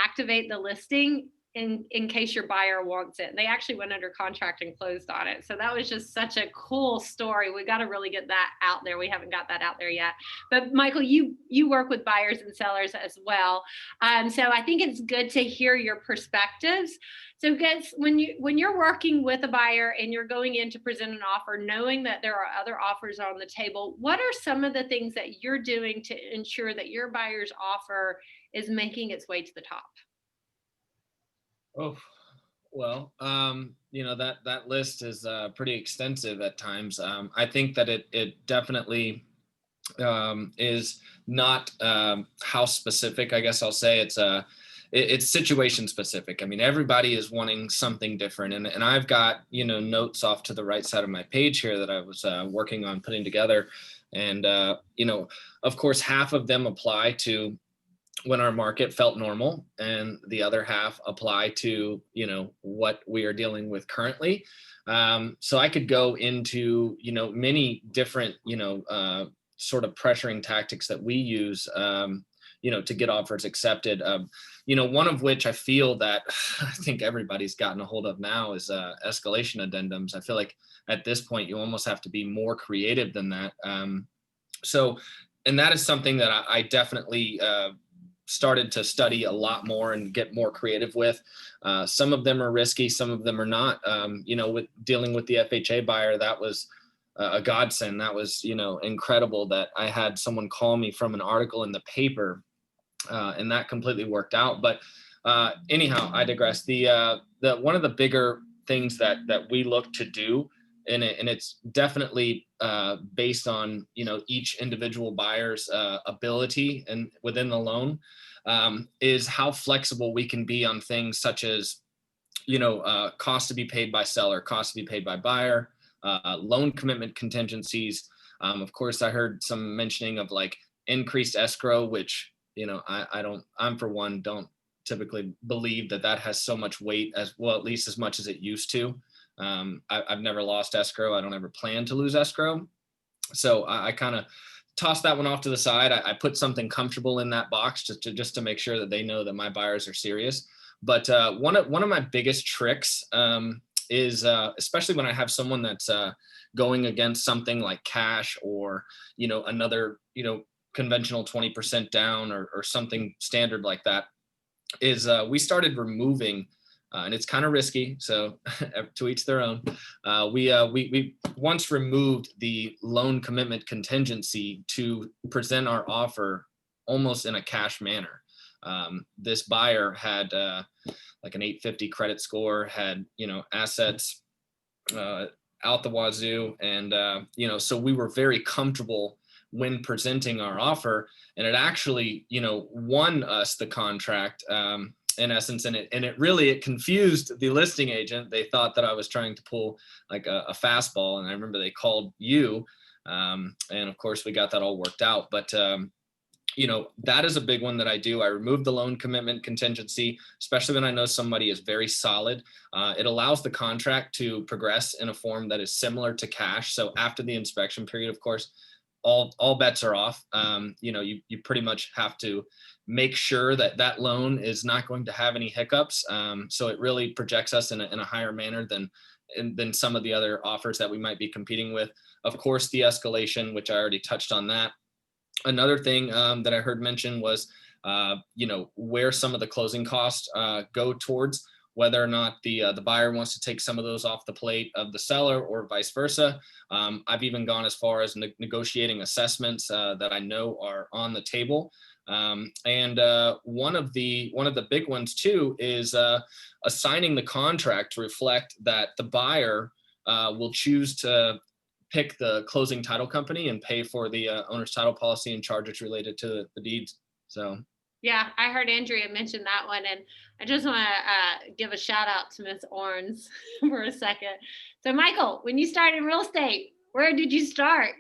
activate the listing in case your buyer wants it. And they actually went under contract and closed on it. So that was just such a cool story. We got to really get that out there. We haven't got that out there yet. But Michael, you work with buyers and sellers as well. So I think it's good to hear your perspectives. So guys, when you're working with a buyer and you're going in to present an offer, knowing that there are other offers on the table, what are some of the things that you're doing to ensure that your buyer's offer is making its way to the top? Oh, well, that list is pretty extensive at times. I think that it definitely is not house specific. I guess I'll say it's situation specific. I mean, everybody is wanting something different. And I've got, notes off to the right side of my page here that I was working on putting together. And, of course, half of them apply to when our market felt normal, and the other half apply to, what we are dealing with currently. So I could go into, many different, sort of pressuring tactics that we use, to get offers accepted. One of which I feel that I think everybody's gotten a hold of now is escalation addendums. I feel like at this point, you almost have to be more creative than that. And that is something that I definitely started to study a lot more and get more creative with. Some of them are risky, some of them are not. With dealing with the FHA buyer, that was a godsend. That was, incredible that I had someone call me from an article in the paper, and that completely worked out. But anyhow, I digress. The one of the bigger things that we look to do, and it's definitely based on each individual buyer's ability and within the loan, is how flexible we can be on things such as cost to be paid by seller, cost to be paid by buyer, loan commitment contingencies. Of course, I heard some mentioning of like increased escrow, which I'm for one don't typically believe that has so much weight, as well, at least as much as it used to. I've never lost escrow. I don't ever plan to lose escrow. So I kind of toss that one off to the side. I put something comfortable in that box just to make sure that they know that my buyers are serious. But one of my biggest tricks is especially when I have someone that's going against something like cash or another conventional 20% down or something standard like that, is we started removing. And it's kind of risky, so to each their own. We once removed the loan commitment contingency to present our offer almost in a cash manner. This buyer had like an 850 credit score, had assets out the wazoo, and so we were very comfortable when presenting our offer, and it actually won us the contract. In essence, and it confused the listing agent. They thought that I was trying to pull like a fastball, and I remember they called you And of course, we got that all worked out. But you know, that is a big one that I do. I remove the loan commitment contingency, especially when I know somebody is very solid. It allows the contract to progress in a form that is similar to cash. So after the inspection period, of course, all bets are off. You know, you pretty much have to make sure that that loan is not going to have any hiccups. So it really projects us in a higher manner than some of the other offers that we might be competing with. Of course, the escalation, which I already touched on that. Another thing that I heard mentioned was, you know, where some of the closing costs go towards, whether or not the buyer wants to take some of those off the plate of the seller or vice versa. I've even gone as far as negotiating assessments that I know are on the table. And one of the big ones too is assigning the contract to reflect that the buyer will choose to pick the closing title company and pay for the owner's title policy and charges related to the deeds. So. Yeah, I heard Andrea mention that one, and I just want to give a shout out to Ms. Orns for a second. So, Michael, when you started in real estate, where did you start?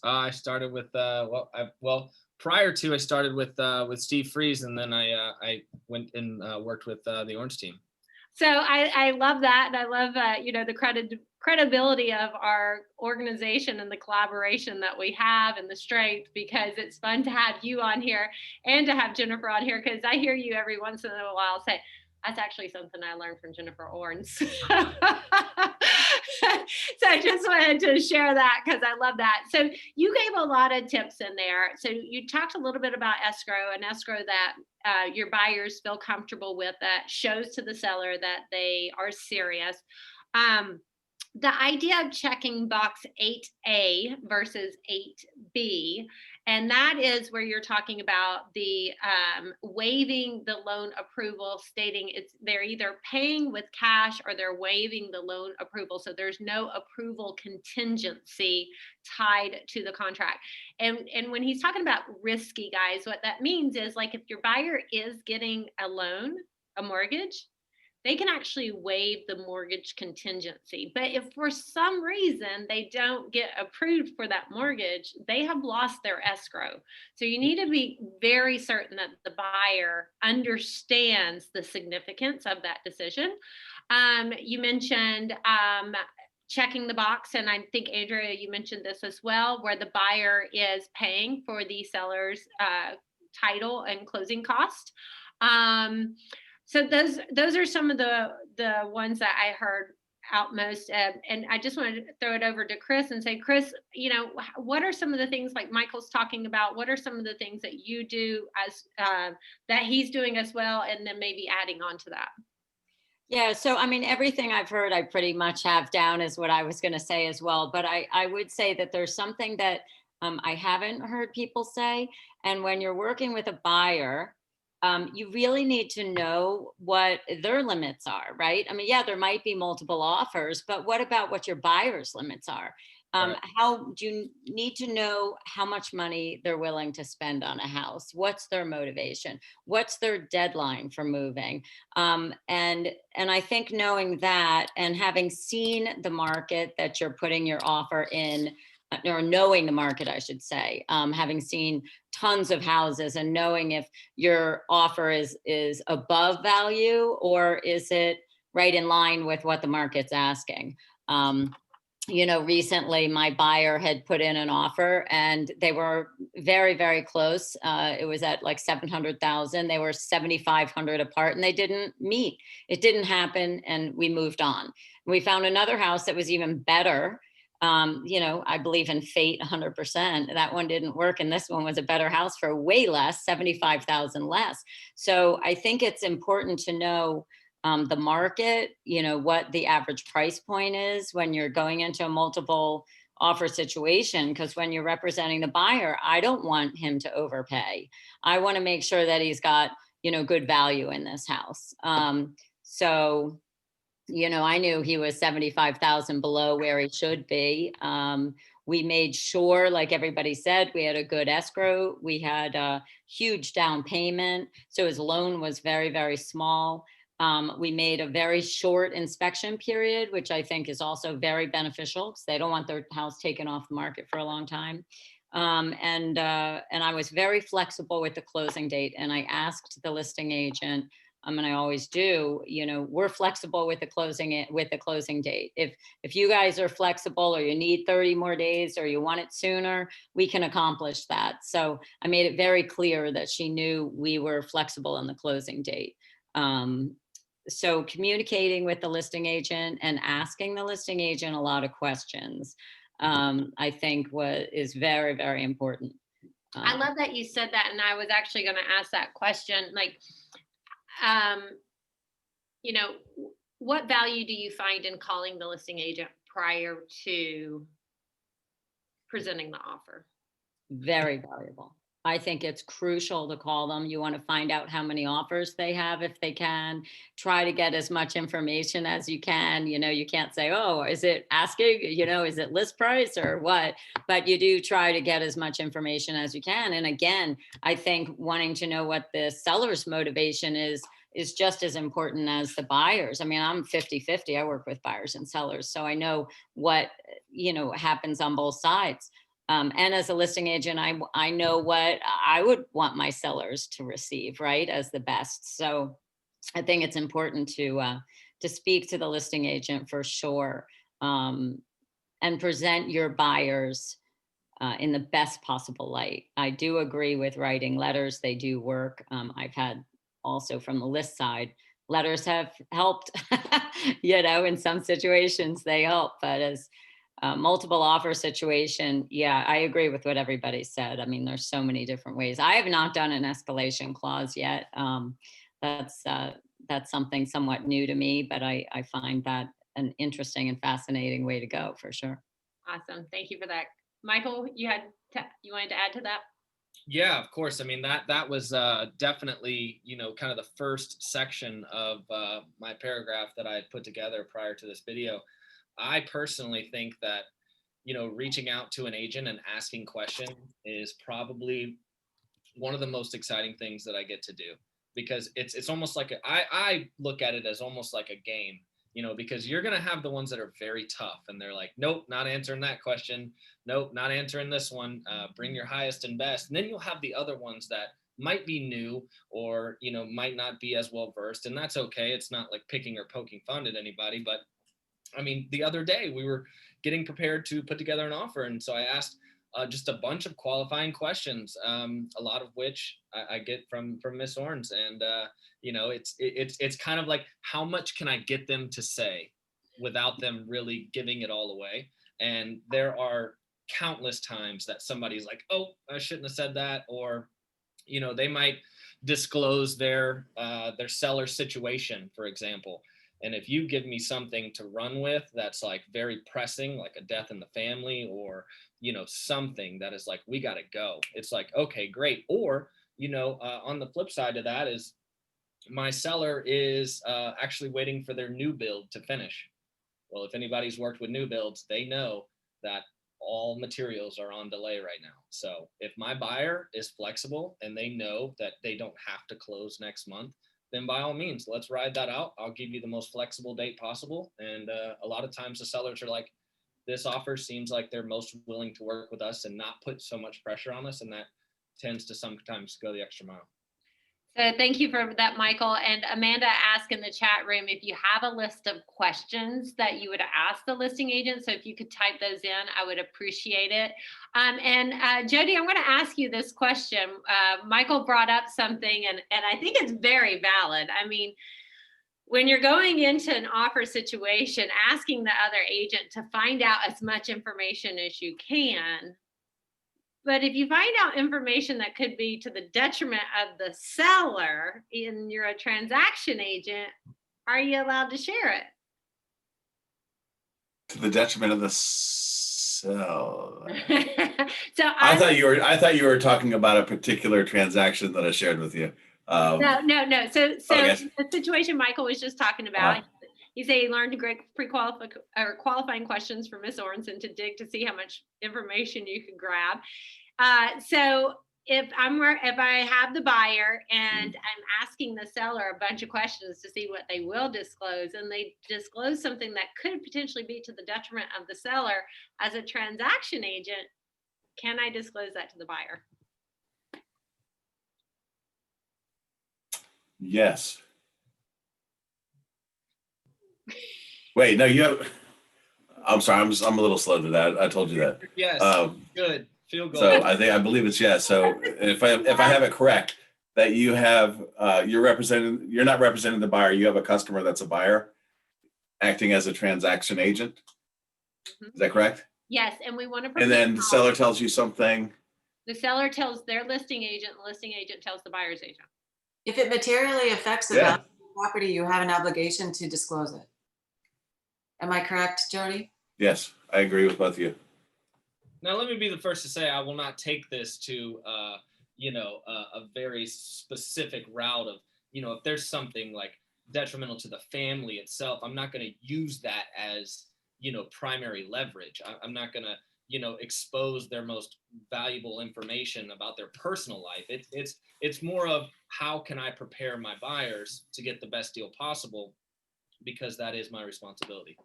I started with prior to I started with Steve Freeze, and then I went and worked with the Orange team. So I love that, and I love you know, the credibility of our organization and the collaboration that we have and the strength, because it's fun to have you on here and to have Jennifer on here, because I hear you every once in a while say, that's actually something I learned from Jennifer Orns. So I just wanted to share that because I love that. So you gave a lot of tips in there. So you talked a little bit about escrow, and escrow that your buyers feel comfortable with, that shows to the seller that they are serious. The idea of checking box 8A versus 8B, and that is where you're talking about the waiving the loan approval, stating they're either paying with cash or they're waiving the loan approval. So there's no approval contingency tied to the contract. And when he's talking about risky, guys, what that means is, like, if your buyer is getting a loan, a mortgage, they can actually waive the mortgage contingency. But if for some reason they don't get approved for that mortgage, they have lost their escrow. So you need to be very certain that the buyer understands the significance of that decision. You mentioned checking the box, and I think, Andrea, you mentioned this as well, where the buyer is paying for the seller's title and closing cost. So those are some of the ones that I heard out most. And I just wanted to throw it over to Chris and say, Chris, you know, what are some of the things, like Michael's talking about, what are some of the things that you do as that he's doing as well, and then maybe adding on to that? Yeah, so I mean, everything I've heard, I pretty much have down is what I was going to say as well. But I would say that there's something that I haven't heard people say. And when you're working with a buyer, you really need to know what their limits are, right? I mean, yeah, there might be multiple offers, but what about what your buyer's limits are? Right. How do you need to know how much money they're willing to spend on a house? What's their motivation? What's their deadline for moving? And I think knowing that and having seen the market that you're putting your offer in, or knowing the market, I should say, having seen tons of houses and knowing if your offer is above value or is it right in line with what the market's asking. You know, recently my buyer had put in an offer and they were very, very close. It was at like 700,000. They were 7,500 apart and they didn't meet. It didn't happen and we moved on. We found another house that was even better. You know, I believe in fate 100%. That one didn't work. And this one was a better house for way less, 75,000 less. So I think it's important to know the market, you know, what the average price point is when you're going into a multiple offer situation. Because when you're representing the buyer, I don't want him to overpay. I want to make sure that he's got, you know, good value in this house. So, you know, I knew he was 75,000 below where he should be. We made sure, like everybody said, we had a good escrow. We had a huge down payment. So his loan was very, very small. We made a very short inspection period, which I think is also very beneficial because they don't want their house taken off the market for a long time. And I was very flexible with the closing date. And I asked the listing agent, and I always do, you know, we're flexible with the closing date. If you guys are flexible, or you need 30 more days, or you want it sooner, we can accomplish that. So I made it very clear that she knew we were flexible on the closing date. So communicating with the listing agent and asking the listing agent a lot of questions, I think is very, very important. I love that you said that. And I was actually going to ask that question. Like, you know, what value do you find in calling the listing agent prior to presenting the offer? Very valuable. I think it's crucial to call them. You want to find out how many offers they have if they can. Try to get as much information as you can. You know, you can't say, oh, is it asking, you know, is it list price or what? But you do try to get as much information as you can. And again, I think wanting to know what the seller's motivation is just as important as the buyers. I mean, I'm 50-50. I work with buyers and sellers, so I know what, you know, happens on both sides. And as a listing agent, I know what I would want my sellers to receive, right, as the best. So I think it's important to speak to the listing agent for sure, and present your buyers in the best possible light. I do agree with writing letters. They do work. I've had also from the list side, letters have helped, you know, in some situations they help, but as multiple offer situation, yeah, I agree with what everybody said. I mean, there's so many different ways. I have not done an escalation clause yet. That's something somewhat new to me, but I find that an interesting and fascinating way to go for sure. Awesome. Thank you for that. Michael, you wanted to add to that? Yeah, of course. I mean, that was definitely, you know, kind of the first section of my paragraph that I had put together prior to this video. I personally think that, you know, reaching out to an agent and asking questions is probably one of the most exciting things that I get to do, because it's almost like I look at it as almost like a game, you know, because you're going to have the ones that are very tough and they're like, nope, not answering that question. Nope, not answering this one. Bring your highest and best. And then you'll have the other ones that might be new or, you know, might not be as well versed. And that's okay. It's not like picking or poking fun at anybody, but I mean, the other day we were getting prepared to put together an offer. And so I asked just a bunch of qualifying questions, a lot of which I get from Miss Orns. And, you know, it's kind of like, how much can I get them to say without them really giving it all away? And there are countless times that somebody's like, oh, I shouldn't have said that. Or, you know, they might disclose their seller situation, for example. And if you give me something to run with that's like very pressing, like a death in the family, or, you know, something that is like, we got to go. It's like, okay, great. Or, you know, on the flip side of that is my seller is actually waiting for their new build to finish. Well, if anybody's worked with new builds, they know that all materials are on delay right now. So if my buyer is flexible and they know that they don't have to close next month, then by all means, let's ride that out. I'll give you the most flexible date possible. And a lot of times the sellers are like, this offer seems like they're most willing to work with us and not put so much pressure on us. And that tends to sometimes go the extra mile. So thank you for that, Michael. And Amanda asked in the chat room if you have a list of questions that you would ask the listing agent. So if you could type those in, I would appreciate it. And Jody, I'm going to ask you this question. Michael brought up something, and I think it's very valid. I mean, when you're going into an offer situation, asking the other agent to find out as much information as you can. But if you find out information that could be to the detriment of the seller and you're a transaction agent, are you allowed to share it? To the detriment of the seller. So I thought you were talking about a particular transaction that I shared with you. No. So okay. The situation Michael was just talking about, he said he learned great qualifying questions from Miss Ornson to dig to see how much information you could grab. So if I have the buyer and I'm asking the seller a bunch of questions to see what they will disclose, and they disclose something that could potentially be to the detriment of the seller, as a transaction agent, can I disclose that to the buyer? Yes. Wait, no, I'm sorry, I'm a little slow to that. I told you that. Yes, good. Feel good. So I believe it's yes. So if I have it correct, that you have you're not representing the buyer, you have a customer that's a buyer acting as a transaction agent. Is that correct? Yes, and we want to. And then the seller tells you something. The seller tells their listing agent, the listing agent tells the buyer's agent. If it materially affects the value of the property, you have an obligation to disclose it. Am I correct, Jody? Yes, I agree with both of you. Now, let me be the first to say I will not take this to, a very specific route of, if there's something like detrimental to the family itself, I'm not going to use that as, primary leverage. I'm not going to, expose their most valuable information about their personal life. It's more of how can I prepare my buyers to get the best deal possible, because that is my responsibility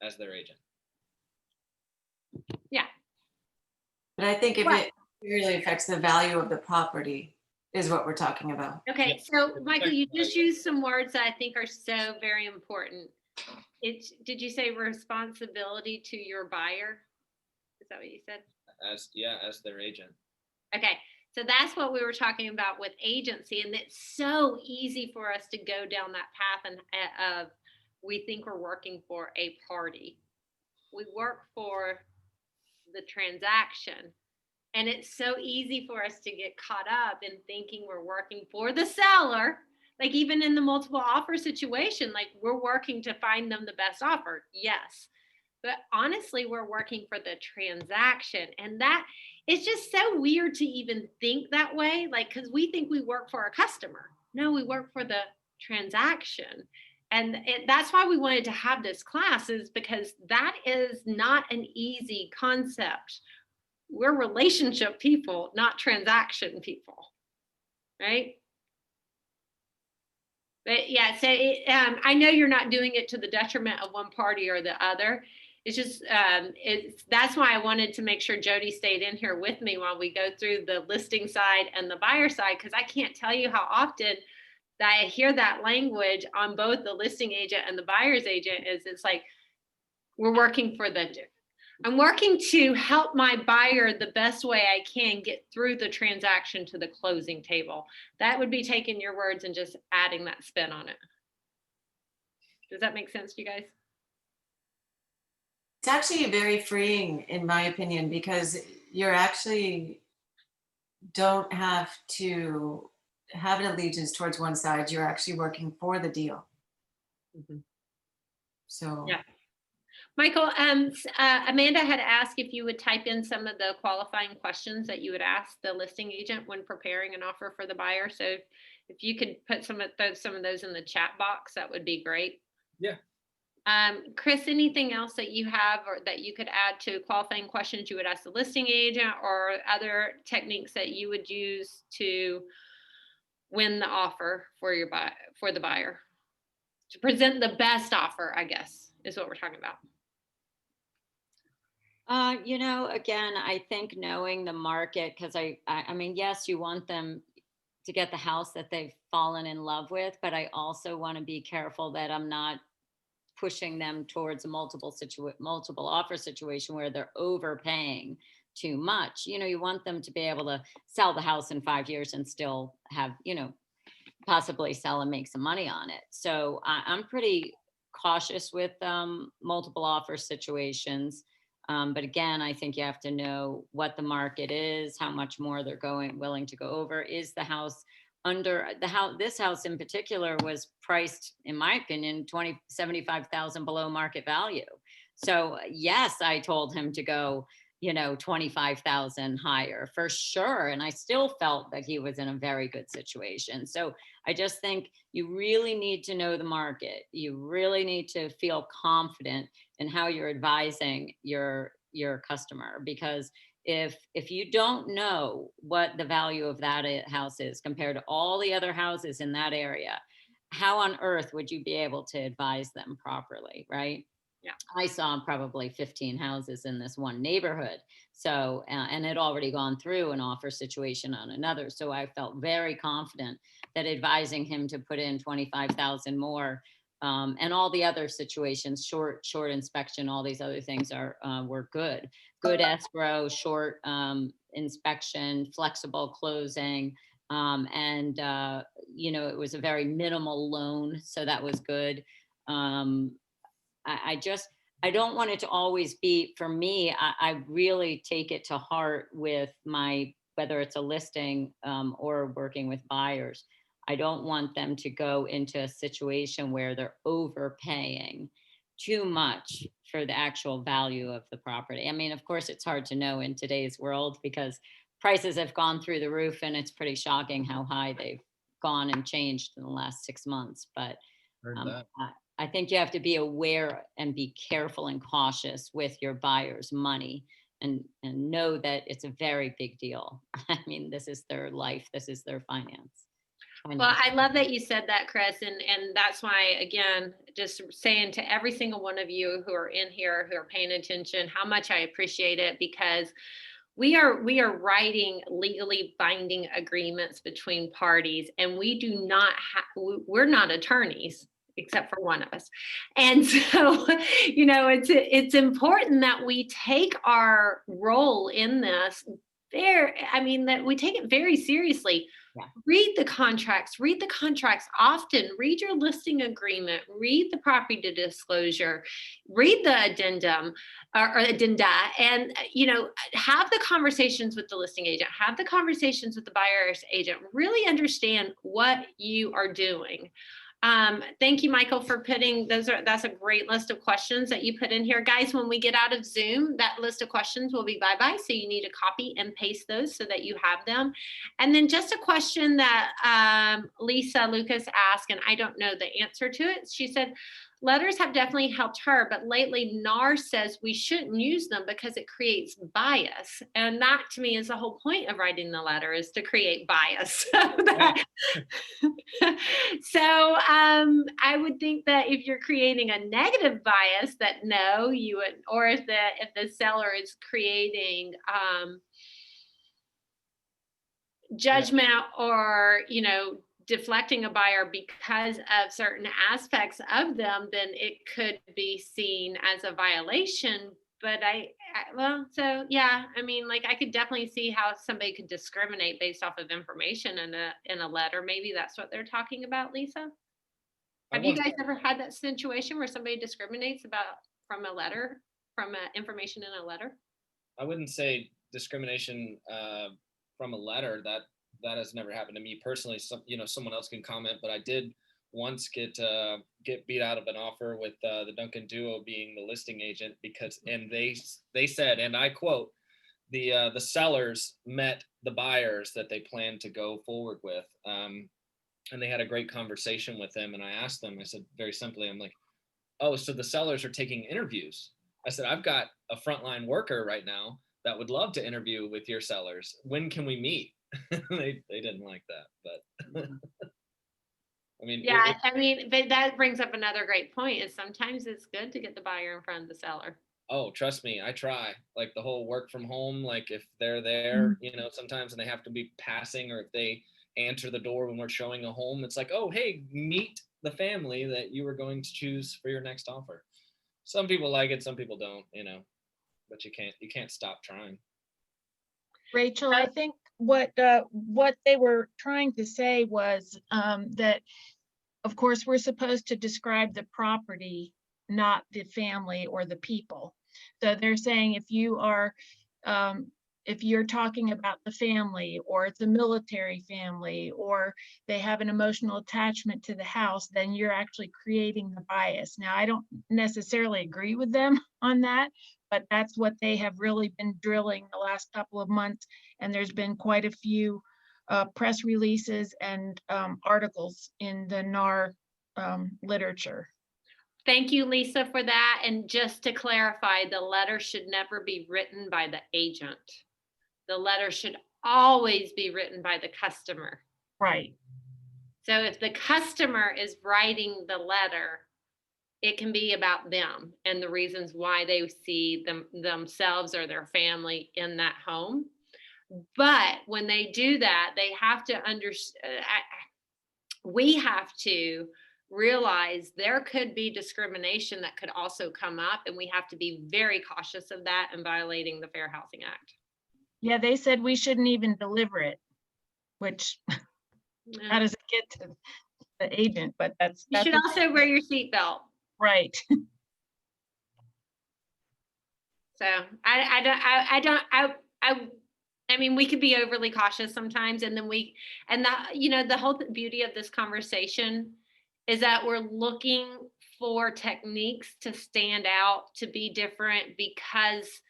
as their agent. Yeah. But I think if it really affects the value of the property is what we're talking about. Okay, so Michael, you just used some words that I think are so very important. Did you say responsibility to your buyer? Is that what you said? As their agent. Okay, so that's what we were talking about with agency, and it's so easy for us to go down that path of we think we're working for a party. We work for the transaction, and it's so easy for us to get caught up in thinking we're working for the seller. Like even in the multiple offer situation, like we're working to find them the best offer. Yes. But honestly, we're working for the transaction, and that it's just so weird to even think that way. Like, because we think we work for a customer. No, we work for the transaction. And that's why we wanted to have this class, is because that is not an easy concept. We're relationship people, not transaction people, right? But yeah, so I know you're not doing it to the detriment of one party or the other. It's just, that's why I wanted to make sure Jody stayed in here with me while we go through the listing side and the buyer side, because I can't tell you how often that I hear that language on both the listing agent and the buyer's agent. It's like, I'm working to help my buyer the best way I can get through the transaction to the closing table. That would be taking your words and just adding that spin on it. Does that make sense to you guys? It's actually very freeing, in my opinion, because you're actually don't have to have an allegiance towards one side. You're actually working for the deal. Mm-hmm. So yeah. Michael, Amanda had asked if you would type in some of the qualifying questions that you would ask the listing agent when preparing an offer for the buyer. So if you could put some of those in the chat box, that would be great. Yeah. Chris, anything else that you have or that you could add to qualifying questions you would ask the listing agent, or other techniques that you would use to win the offer for the buyer, to present the best offer, I guess, is what we're talking about. Again, I think knowing the market, because I mean, yes, you want them to get the house that they've fallen in love with, but I also want to be careful that I'm not pushing them towards a multiple offer situation where they're overpaying too much. You want them to be able to sell the house in 5 years and still have, possibly sell and make some money on it. So I'm pretty cautious with multiple offer situations. But again, I think you have to know what the market is, how much more they're willing to go over. Is the house this house in particular was priced, in my opinion, $75,000 below market value. So yes, I told him to go, 25,000 higher for sure. And I still felt that he was in a very good situation. So I just think you really need to know the market. You really need to feel confident in how you're advising your customer, because if you don't know what the value of that house is compared to all the other houses in that area, how on earth would you be able to advise them properly, right? Yeah. I saw probably 15 houses in this one neighborhood. So, and had already gone through an offer situation on another. So I felt very confident that advising him to put in 25,000 more, and all the other situations, short inspection, all these other things were good. Good escrow, short inspection, flexible closing. And it was a very minimal loan. So that was good. I don't want it to always be, for me, I really take it to heart with whether it's a listing or working with buyers. I don't want them to go into a situation where they're overpaying too much for the actual value of the property. I mean, of course, it's hard to know in today's world because prices have gone through the roof, and it's pretty shocking how high they've gone and changed in the last 6 months. But I think you have to be aware and be careful and cautious with your buyer's money, and know that it's a very big deal. I mean, this is their life. This is their finance. Well, I love that you said that, Chris. And that's why, again, just saying to every single one of you who are in here, who are paying attention, how much I appreciate it, because we are writing legally binding agreements between parties, and we do not we're not attorneys, except for one of us. And so, it's important that we take our role in this that we take it very seriously. Yeah. Read the contracts often, read your listing agreement, read the property disclosure, read the addendum or addenda, and, have the conversations with the listing agent, have the conversations with the buyer's agent, really understand what you are doing. Thank you, Michael, for putting that's a great list of questions that you put in here. Guys, when we get out of Zoom, that list of questions will be bye-bye. So you need to copy and paste those so that you have them. And then just a question that Lisa Lucas asked, and I don't know the answer to it. She said, letters have definitely helped her, but lately NAR says we shouldn't use them because it creates bias. And that to me is the whole point of writing the letter, is to create bias. So I would think that if you're creating a negative bias, that no, you would, or if the seller is creating judgment or, deflecting a buyer because of certain aspects of them, then it could be seen as a violation. But I could definitely see how somebody could discriminate based off of information in a letter. Maybe that's what they're talking about, Lisa. Have you guys ever had that situation where somebody discriminates from information in a letter? I wouldn't say discrimination from a letter. That has never happened to me personally. Someone else can comment, but I did once get beat out of an offer with the Duncan duo being the listing agent and they said, and I quote, the sellers met the buyers that they planned to go forward with, and they had a great conversation with them. And I asked them, I said very simply, I'm like, oh, so the sellers are taking interviews. I said, I've got a frontline worker right now that would love to interview with your sellers. When can we meet? they didn't like that, but but that brings up another great point, is sometimes it's good to get the buyer in front of the seller. Oh, trust me, I try. Like the whole work from home, like if they're there, sometimes, and they have to be passing, or if they answer the door when we're showing a home, it's like, oh, hey, meet the family that you were going to choose for your next offer. Some people like it, some people don't, but you can't stop trying. Rachel, I think what they were trying to say was that, of course, we're supposed to describe the property, not the family or the people. So they're saying if you're talking about the family, or it's a military family, or they have an emotional attachment to the house, then you're actually creating the bias. Now, I don't necessarily agree with them on that, but that's what they have really been drilling the last couple of months. And there's been quite a few press releases and articles in the NAR literature. Thank you, Lisa, for that. And just to clarify, the letter should never be written by the agent. the letter should always be written by the customer. Right. So if the customer is writing the letter, it can be about them and the reasons why they see themselves or their family in that home. But when they do that, they have to understand, we have to realize there could be discrimination that could also come up, and we have to be very cautious of that and violating the Fair Housing Act. Yeah, they said we shouldn't even deliver it, which how does it get to the agent? But that's You should what also wear your seatbelt. right. So I mean, we could be overly cautious sometimes, and then the whole beauty of this conversation is that we're looking for techniques to stand out, to be different, because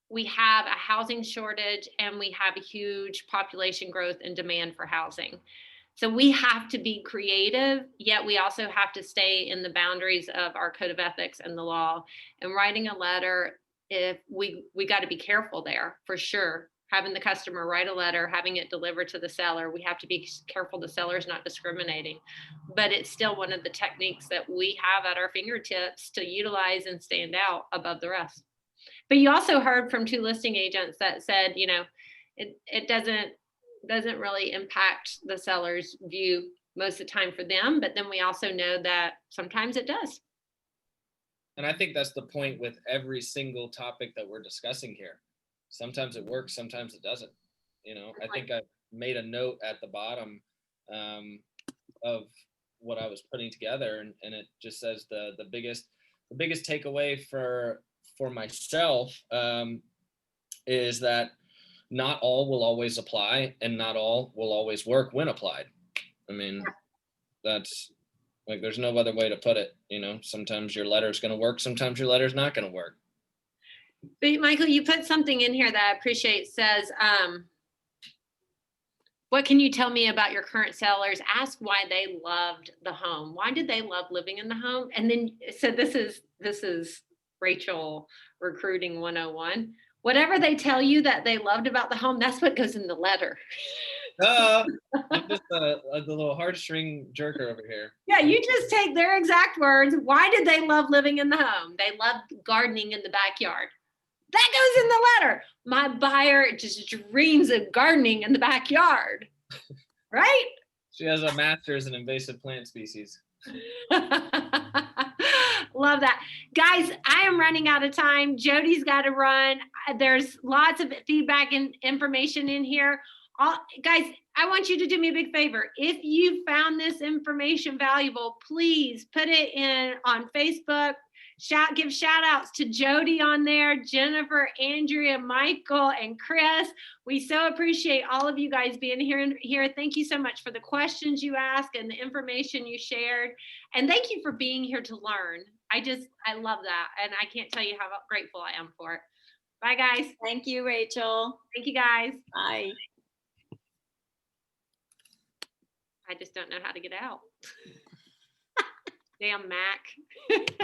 we have a housing shortage and we have a huge population growth and demand for housing. So we have to be creative, yet we also have to stay in the boundaries of our code of ethics and the law. And writing a letter, if we got to be careful there for sure. Having the customer write a letter, having it delivered to the seller, we have to be careful the seller's not discriminating. But it's still one of the techniques that we have at our fingertips to utilize and stand out above the rest. But you also heard from 2 listing agents that said, it doesn't really impact the seller's view most of the time for them, but then we also know that sometimes it does. And I think that's the point with every single topic that we're discussing here. Sometimes it works, sometimes it doesn't. I think I made a note at the bottom of what I was putting together, and it just says the biggest takeaway for myself is that not all will always apply, and not all will always work when applied. I mean, that's like, there's no other way to put it. Sometimes your letter's going to work, sometimes your letter's not going to work. But Michael, you put something in here that I appreciate. It says, what can you tell me about your current sellers? Ask why they loved the home. Why did they love living in the home? And then, so this is Rachel Recruiting 101. Whatever they tell you that they loved about the home, that's what goes in the letter. I'm just the little heartstring jerker over here. Yeah, you just take their exact words. Why did they love living in the home? They loved gardening in the backyard. That goes in the letter. My buyer just dreams of gardening in the backyard, right? She has a master's in invasive plant species. Love that. Guys, I am running out of time. Jody's got to run. There's lots of feedback and information in here. Guys, I want you to do me a big favor. If you found this information valuable, please put it in on Facebook. Give shout outs to Jody on there, Jennifer, Andrea, Michael, and Chris. We so appreciate all of you guys being here. Thank you so much for the questions you asked and the information you shared. And thank you for being here to learn. I love that. And I can't tell you how grateful I am for it. Bye, guys. Thank you, Rachel. Thank you, guys. Bye. I just don't know how to get out. Damn Mac.